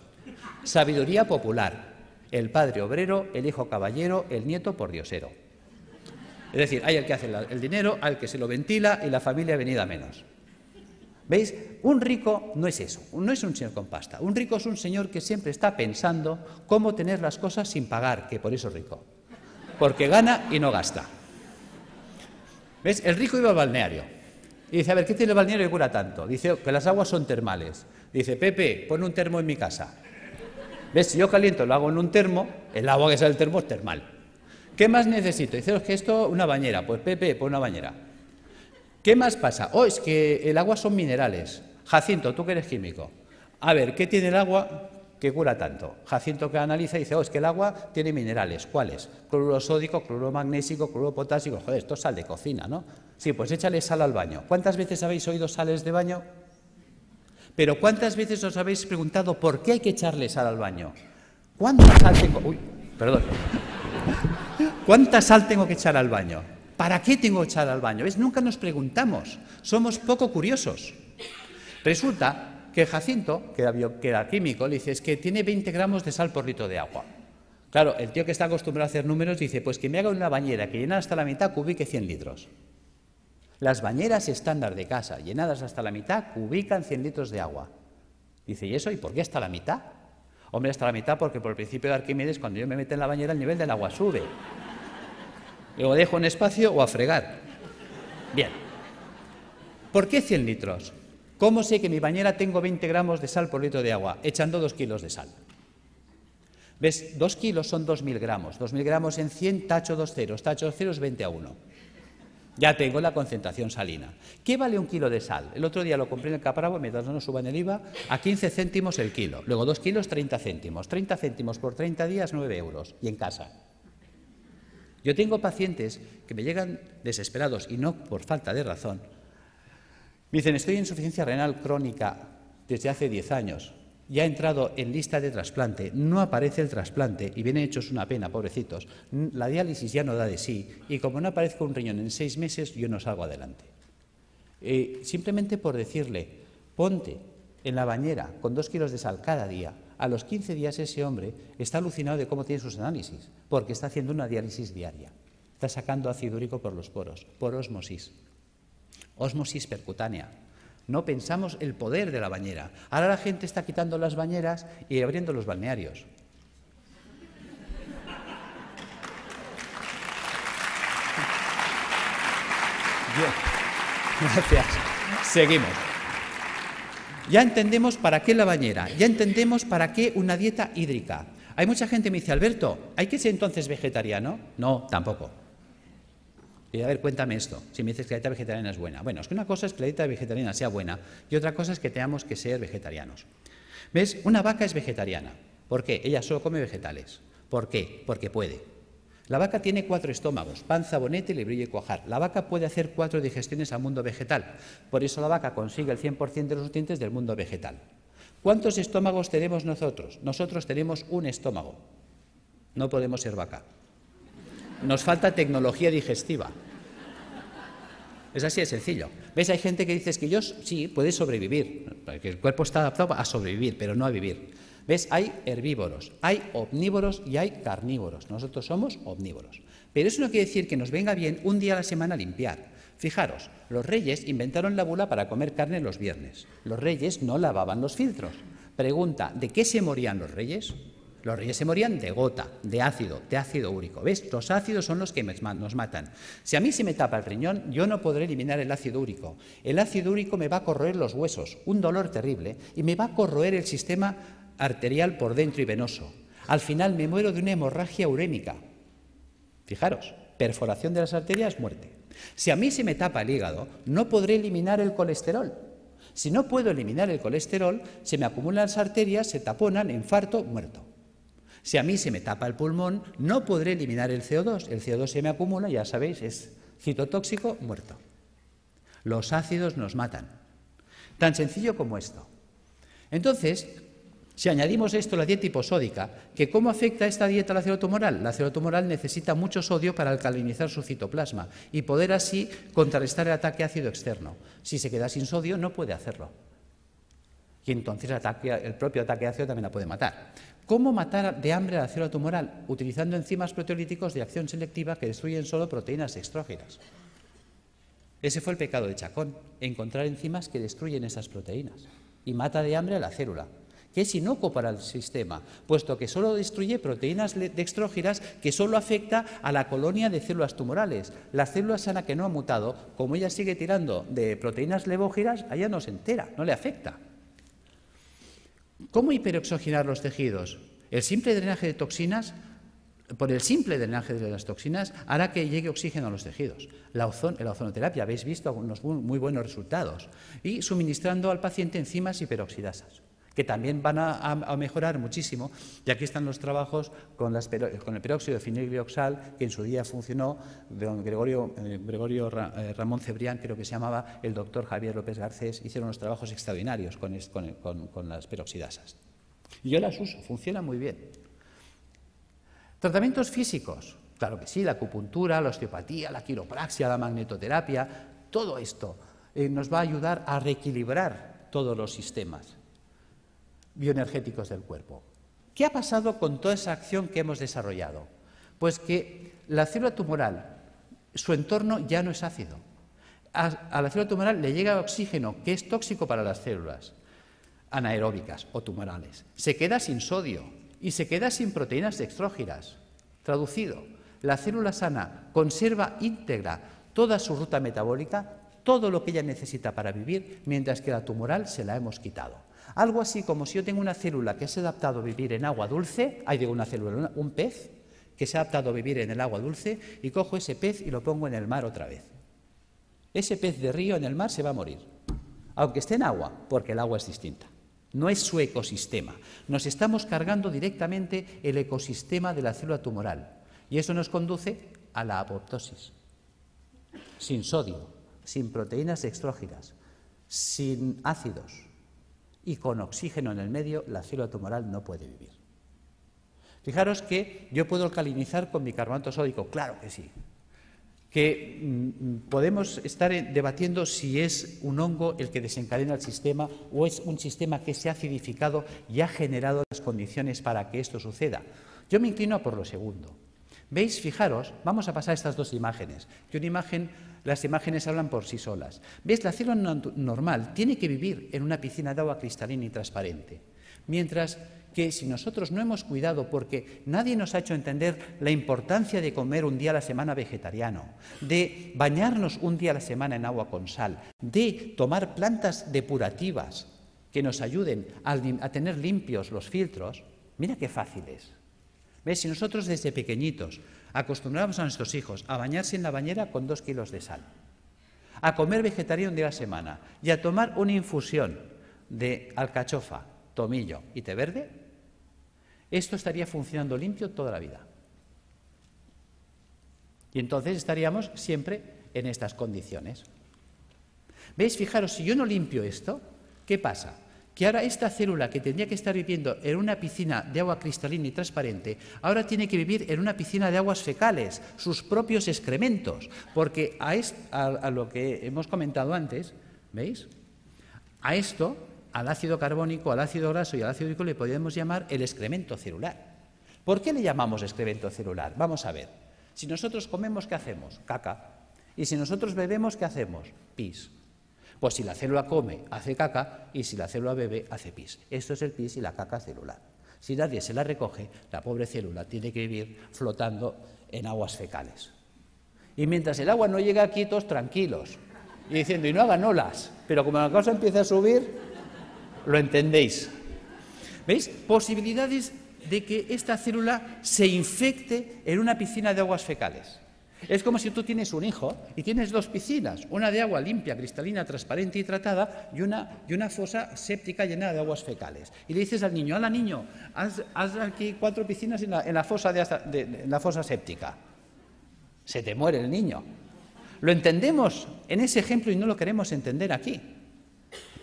Sabiduría popular. El padre obrero, el hijo caballero, el nieto pordiosero. Es decir, hay el que hace el dinero, hay el que se lo ventila y la familia venida menos. ¿Veis? Un rico no es eso, no es un señor con pasta. Un rico es un señor que siempre está pensando cómo tener las cosas sin pagar, que por eso es rico. Porque gana y no gasta. ¿Ves? El rico iba al balneario y dice, a ver, ¿qué tiene el balneario que cura tanto? Dice que las aguas son termales. Dice, Pepe, pon un termo en mi casa. ¿Ves? Si yo caliento lo hago en un termo, el agua que sale del termo es termal. ¿Qué más necesito? Dice, es que esto, una bañera. Pues Pepe, pon una bañera. ¿Qué más pasa? Oh, es que el agua son minerales. Jacinto, tú que eres químico. A ver, ¿qué tiene el agua que cura tanto? Jacinto que analiza y dice, oh, es que el agua tiene minerales. ¿Cuáles? Cloruro sódico, cloruro magnésico, cloruro potásico. Joder, esto es sal de cocina, ¿no? Sí, pues échale sal al baño. ¿Cuántas veces habéis oído sales de baño? Pero ¿cuántas veces os habéis preguntado por qué hay que echarle sal al baño? ¿Cuánta sal tengo? Uy, perdón. ¿Cuánta sal tengo que echar al baño? ¿Para qué tengo que echar al baño? ¿Ves? Nunca nos preguntamos. Somos poco curiosos. Resulta que Jacinto, que era químico, le dice, es que tiene 20 gramos de sal por litro de agua. Claro, el tío que está acostumbrado a hacer números dice, pues que me haga una bañera que llena hasta la mitad cubique 100 litros. Las bañeras estándar de casa, llenadas hasta la mitad, cubican 100 litros de agua. Dice, ¿y eso? ¿Y por qué hasta la mitad? Hombre, hasta la mitad porque por el principio de Arquímedes, cuando yo me meto en la bañera, el nivel del agua sube. Luego dejo un espacio o a fregar. Bien. ¿Por qué 100 litros? ¿Cómo sé que en mi bañera tengo 20 gramos de sal por litro de agua? Echando 2 kilos de sal. ¿Ves? 2 kilos son 2.000 gramos. 2.000 gramos en 100, tacho 2 ceros. Tacho 2 ceros, 20 a 1. Ya tengo la concentración salina. ¿Qué vale un kilo de sal? El otro día lo compré en el Capravo, mientras no nos suban el IVA, a 15 céntimos el kilo. Luego 2 kilos, 30 céntimos. 30 céntimos por 30 días, 9 euros. Y en casa. Yo tengo pacientes que me llegan desesperados, y no por falta de razón. Me dicen, estoy en insuficiencia renal crónica desde hace 10 años. Ya he entrado en lista de trasplante, no aparece el trasplante y vienen hechos una pena, pobrecitos. La diálisis ya no da de sí y como no aparezca un riñón en 6 meses, yo no salgo adelante. Simplemente por decirle, ponte en la bañera con 2 kilos de sal cada día, a los 15 días ese hombre está alucinado de cómo tiene sus análisis, porque está haciendo una diálisis diaria. Está sacando ácido úrico por los poros, por ósmosis. Ósmosis percutánea. No pensamos el poder de la bañera. Ahora la gente está quitando las bañeras y abriendo los balnearios. Bien. Gracias. Seguimos. Ya entendemos para qué la bañera, ya entendemos para qué una dieta hídrica. Hay mucha gente que me dice, Alberto, ¿hay que ser entonces vegetariano? No, tampoco. Y a ver, cuéntame esto, si me dices que la dieta vegetariana es buena. Bueno, es que una cosa es que la dieta vegetariana sea buena y otra cosa es que tengamos que ser vegetarianos. ¿Ves? Una vaca es vegetariana. ¿Por qué? Ella solo come vegetales. ¿Por qué? Porque puede. La vaca tiene 4 estómagos, panza, bonete, lebrillo y cuajar. La vaca puede hacer 4 digestiones al mundo vegetal. Por eso la vaca consigue el 100% de los nutrientes del mundo vegetal. ¿Cuántos estómagos tenemos nosotros? Nosotros tenemos un estómago. No podemos ser vaca. Nos falta tecnología digestiva. Es así de sencillo. ¿Ves? Hay gente que dice que yo sí, puede sobrevivir, porque el cuerpo está adaptado a sobrevivir, pero no a vivir. ¿Ves? Hay herbívoros, hay omnívoros y hay carnívoros. Nosotros somos omnívoros. Pero eso no quiere decir que nos venga bien un día a la semana limpiar. Fijaros, los reyes inventaron la bula para comer carne los viernes. Los reyes no lavaban los filtros. Pregunta, ¿de qué se morían los reyes? Los reyes se morían de gota, de ácido úrico. ¿Ves? Los ácidos son los que nos matan. Si a mí se me tapa el riñón, yo no podré eliminar el ácido úrico. El ácido úrico me va a corroer los huesos, un dolor terrible, y me va a corroer el sistema arterial por dentro y venoso. Al final me muero de una hemorragia urémica. Fijaros, perforación de las arterias, muerte. Si a mí se me tapa el hígado, no podré eliminar el colesterol. Si no puedo eliminar el colesterol, se me acumulan las arterias, se taponan, infarto, muerto. Si a mí se me tapa el pulmón, no podré eliminar el CO2. El CO2 se me acumula, ya sabéis, es citotóxico, muerto. Los ácidos nos matan. Tan sencillo como esto. Entonces, si añadimos esto a la dieta hiposódica, que ¿cómo afecta esta dieta a la célula tumoral? La célula tumoral necesita mucho sodio para alcalinizar su citoplasma y poder así contrarrestar el ataque ácido externo. Si se queda sin sodio, no puede hacerlo. Y entonces el propio ataque ácido también la puede matar. ¿Cómo matar de hambre a la célula tumoral? Utilizando enzimas proteolíticos de acción selectiva que destruyen solo proteínas extrógenas. Ese fue el pecado de Chacón, encontrar enzimas que destruyen esas proteínas y mata de hambre a la célula, que es inocuo para el sistema, puesto que solo destruye proteínas dextrógenas que solo afecta a la colonia de células tumorales. La célula sana que no ha mutado, como ella sigue tirando de proteínas levógenas, a ella no se entera, no le afecta. ¿Cómo hiperoxigenar los tejidos? El simple drenaje de toxinas, por el simple drenaje de las toxinas, hará que llegue oxígeno a los tejidos. La ozonoterapia, habéis visto algunos muy buenos resultados. Y suministrando al paciente enzimas hiperoxidasas, que también van a mejorar muchísimo. Y aquí están los trabajos con el peróxido de finiglioxal, que en su día funcionó, de don Gregorio Ramón Cebrián, creo que se llamaba, el doctor Javier López Garcés, hicieron unos trabajos extraordinarios con las peroxidasas. Y yo las uso, funciona muy bien. Tratamientos físicos, claro que sí, la acupuntura, la osteopatía, la quiropraxia, la magnetoterapia, todo esto nos va a ayudar a reequilibrar todos los sistemas bioenergéticos del cuerpo. ¿Qué ha pasado con toda esa acción que hemos desarrollado? Pues que la célula tumoral, su entorno ya no es ácido. A la célula tumoral le llega oxígeno, que es tóxico para las células anaeróbicas o tumorales. Se queda sin sodio y se queda sin proteínas dextrógenas. Traducido, la célula sana conserva íntegra toda su ruta metabólica, todo lo que ella necesita para vivir, mientras que la tumoral se la hemos quitado. Algo así como si yo tengo una célula que se ha adaptado a vivir en agua dulce, un pez que se ha adaptado a vivir en el agua dulce, y cojo ese pez y lo pongo en el mar otra vez. Ese pez de río en el mar se va a morir, aunque esté en agua, porque el agua es distinta. No es su ecosistema. Nos estamos cargando directamente el ecosistema de la célula tumoral, y eso nos conduce a la apoptosis. Sin sodio, sin proteínas extrógenas, sin ácidos y con oxígeno en el medio, la célula tumoral no puede vivir. Fijaros que yo puedo alcalinizar con bicarbonato sódico, claro que sí. Que podemos estar debatiendo si es un hongo el que desencadena el sistema o es un sistema que se ha acidificado y ha generado las condiciones para que esto suceda. Yo me inclino por lo segundo. ¿Veis? Fijaros, vamos a pasar estas dos imágenes. Las imágenes hablan por sí solas. ¿Veis? La célula normal tiene que vivir en una piscina de agua cristalina y transparente. Mientras que si nosotros no hemos cuidado, porque nadie nos ha hecho entender la importancia de comer un día a la semana vegetariano, de bañarnos un día a la semana en agua con sal, de tomar plantas depurativas que nos ayuden a tener limpios los filtros, mira qué fácil es. ¿Ves? Si nosotros desde pequeñitos acostumbramos a nuestros hijos a bañarse en la bañera con 2 kilos de sal, a comer vegetariano un día a la semana y a tomar una infusión de alcachofa, tomillo y té verde, esto estaría funcionando limpio toda la vida. Y entonces estaríamos siempre en estas condiciones. ¿Veis? Fijaros, si yo no limpio esto, ¿qué pasa? Que ahora esta célula que tendría que estar viviendo en una piscina de agua cristalina y transparente, ahora tiene que vivir en una piscina de aguas fecales, sus propios excrementos, porque a lo que hemos comentado antes, ¿veis? A esto, al ácido carbónico, al ácido graso y al ácido úrico le podemos llamar el excremento celular. ¿Por qué le llamamos excremento celular? Vamos a ver. Si nosotros comemos, ¿qué hacemos? Caca. Y si nosotros bebemos, ¿qué hacemos? Pis. Pues si la célula come, hace caca, y si la célula bebe, hace pis. Esto es el pis y la caca celular. Si nadie se la recoge, la pobre célula tiene que vivir flotando en aguas fecales. Y mientras el agua no llega aquí, todos tranquilos, y diciendo, y no hagan olas, pero como la cosa empieza a subir, lo entendéis. ¿Veis? Posibilidades de que esta célula se infecte en una piscina de aguas fecales. Es como si tú tienes un hijo y tienes dos piscinas, una de agua limpia, cristalina, transparente y tratada y una fosa séptica llena de aguas fecales. Y le dices al niño, hala niño, haz aquí 4 piscinas en la fosa séptica. Se te muere el niño. Lo entendemos en ese ejemplo y no lo queremos entender aquí.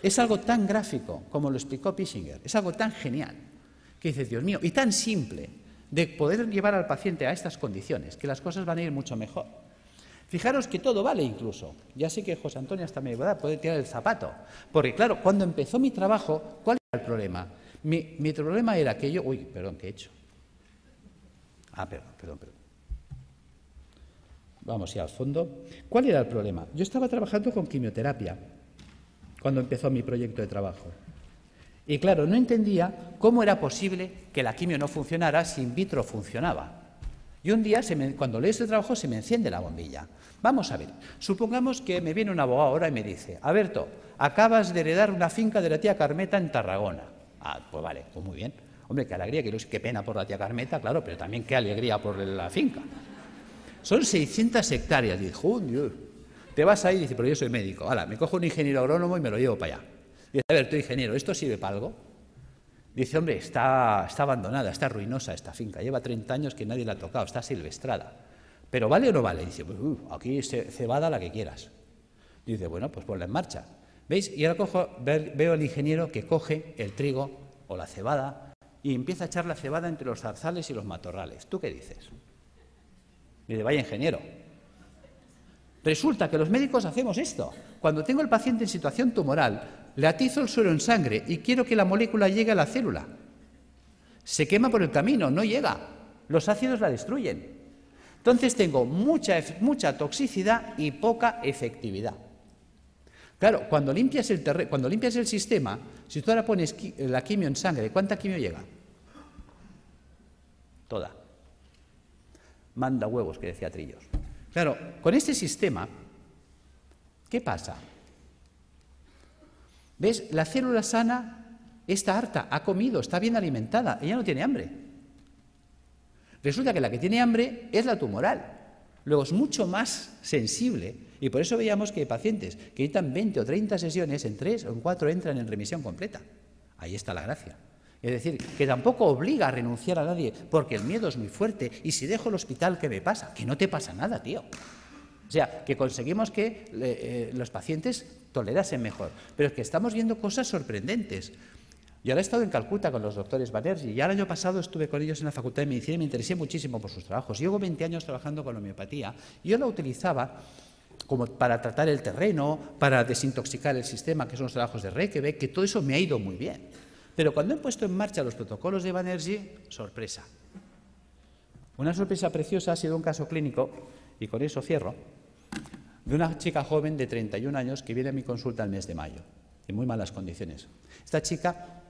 Es algo tan gráfico como lo explicó Pischinger, es algo tan genial que dices, Dios mío, y tan simple de poder llevar al paciente a estas condiciones, que las cosas van a ir mucho mejor. Fijaros que todo vale incluso. Ya sé que José Antonio hasta me puede tirar el zapato, porque claro, cuando empezó mi trabajo, ¿cuál era el problema? Mi problema era que yo... Uy, perdón, ¿qué he hecho? Perdón. Vamos ya al fondo. ¿Cuál era el problema? Yo estaba trabajando con quimioterapia cuando empezó mi proyecto de trabajo. Y claro, no entendía cómo era posible que la quimio no funcionara si in vitro funcionaba. Y un día, cuando leo este trabajo, se me enciende la bombilla. Vamos a ver, supongamos que me viene un abogado ahora y me dice, Alberto, acabas de heredar una finca de la tía Carmeta en Tarragona. Pues vale, pues muy bien. Hombre, qué alegría, qué pena por la tía Carmeta, claro, pero también qué alegría por la finca. Son 600 hectáreas. Y dijo, Dios, te vas ahí y dices, pero yo soy médico. Hala, me cojo un ingeniero agrónomo y me lo llevo para allá. Dice, a ver, tú ingeniero, ¿esto sirve para algo? Dice, hombre, está abandonada, está ruinosa esta finca, lleva 30 años que nadie la ha tocado, está silvestrada. ¿Pero vale o no vale? Dice, pues aquí cebada la que quieras. Dice, bueno, pues ponla en marcha. ¿Veis? Y ahora veo al ingeniero que coge el trigo o la cebada y empieza a echar la cebada entre los zarzales y los matorrales. ¿Tú qué dices? Dice, vaya ingeniero. Resulta que los médicos hacemos esto. Cuando tengo el paciente en situación tumoral, le atizo el suero en sangre y quiero que la molécula llegue a la célula. Se quema por el camino, no llega. Los ácidos la destruyen. Entonces tengo mucha toxicidad y poca efectividad. Claro, cuando limpias el sistema, si tú ahora pones la quimio en sangre, ¿cuánta quimio llega? Toda. Manda huevos, que decía Trillos. Claro, con este sistema, ¿qué pasa? ¿Ves? La célula sana está harta, ha comido, está bien alimentada, ella no tiene hambre. Resulta que la que tiene hambre es la tumoral. Luego es mucho más sensible y por eso veíamos que hay pacientes que necesitan 20 o 30 sesiones, en 3 o en 4 entran en remisión completa. Ahí está la gracia. Es decir, que tampoco obliga a renunciar a nadie, porque el miedo es muy fuerte. Y si dejo el hospital, ¿qué me pasa? Que no te pasa nada, tío. O sea, que conseguimos que los pacientes tolerasen mejor. Pero es que estamos viendo cosas sorprendentes. Yo ahora he estado en Calcuta con los doctores Banerjee y el año pasado estuve con ellos en la Facultad de Medicina y me interesé muchísimo por sus trabajos. Llevo 20 años trabajando con la homeopatía y yo la utilizaba como para tratar el terreno, para desintoxicar el sistema, que son los trabajos de Reykjavik, que todo eso me ha ido muy bien. Pero cuando he puesto en marcha los protocolos de Banerjee, sorpresa. Una sorpresa preciosa ha sido un caso clínico, y con eso cierro, de una chica joven de 31 años que viene a mi consulta el mes de mayo, en muy malas condiciones. Esta chica,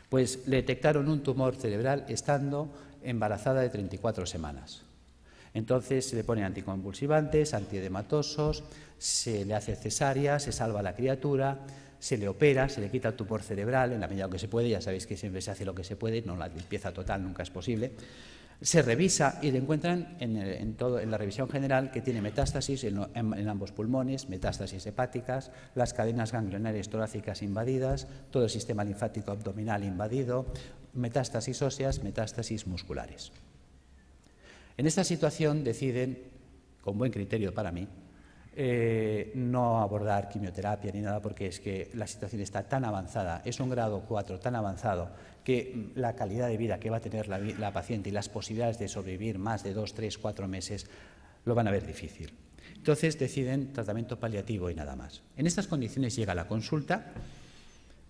pues le detectaron un tumor cerebral estando embarazada de 34 semanas. Entonces se le ponen anticonvulsivantes, antiedematosos, se le hace cesárea, se salva a la criatura, se le opera, se le quita el tumor cerebral en la medida que se puede, ya sabéis que siempre se hace lo que se puede, no la limpieza total nunca es posible. Se revisa y le encuentran en la revisión general que tiene metástasis en ambos pulmones, metástasis hepáticas, las cadenas ganglionares torácicas invadidas, todo el sistema linfático abdominal invadido, metástasis óseas, metástasis musculares. En esta situación deciden, con buen criterio para mí, no abordar quimioterapia ni nada, porque es que la situación está tan avanzada, es un grado 4 tan avanzado, que la calidad de vida que va a tener la paciente y las posibilidades de sobrevivir más de 2, 3, 4 meses lo van a ver difícil. Entonces deciden tratamiento paliativo y nada más. En estas condiciones llega la consulta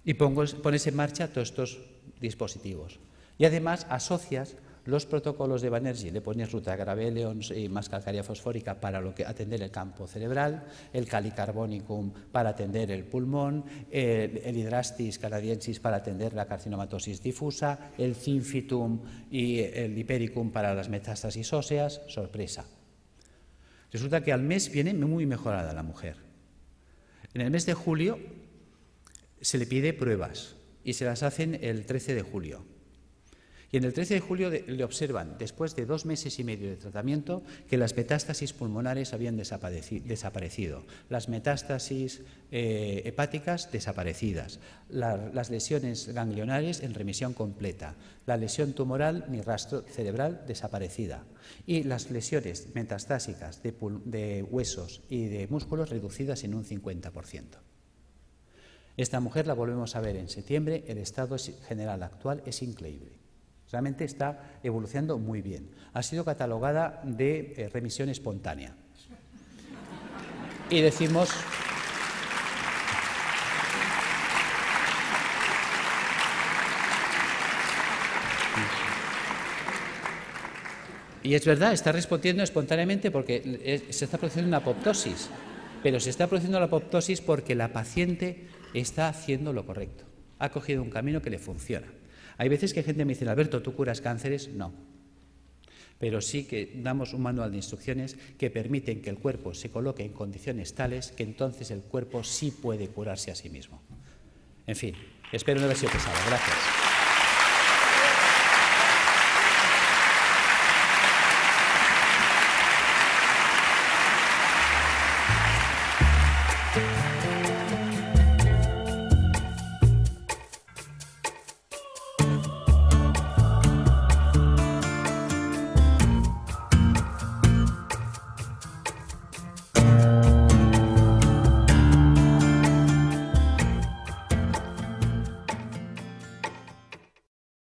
y pones en marcha todos estos dispositivos. Y además asocias los protocolos de Banerjee, le pones rutagrapelo y más calcárea fosfórica para atender el campo cerebral, el calicarbonicum para atender el pulmón, el hidrastis canadiensis para atender la carcinomatosis difusa, el zinfitum y el hipericum para las metástasis óseas. Sorpresa. Resulta que al mes viene muy mejorada la mujer. En el mes de julio se le pide pruebas y se las hacen el 13 de julio. Y en el 13 de julio le observan, después de 2 meses y medio de tratamiento, que las metástasis pulmonares habían desaparecido, las metástasis hepáticas desaparecidas, las lesiones ganglionares en remisión completa, la lesión tumoral ni rastro cerebral desaparecida y las lesiones metastásicas de huesos y de músculos reducidas en un 50%. Esta mujer la volvemos a ver en septiembre, el estado general actual es increíble. Realmente está evolucionando muy bien. Ha sido catalogada de remisión espontánea. Y decimos... Y es verdad, está respondiendo espontáneamente porque se está produciendo una apoptosis. Pero se está produciendo la apoptosis porque la paciente está haciendo lo correcto. Ha cogido un camino que le funciona. Hay veces que gente me dice, Alberto, ¿tú curas cánceres? No. Pero sí que damos un manual de instrucciones que permiten que el cuerpo se coloque en condiciones tales que entonces el cuerpo sí puede curarse a sí mismo. En fin, espero no haber sido pesado. Gracias.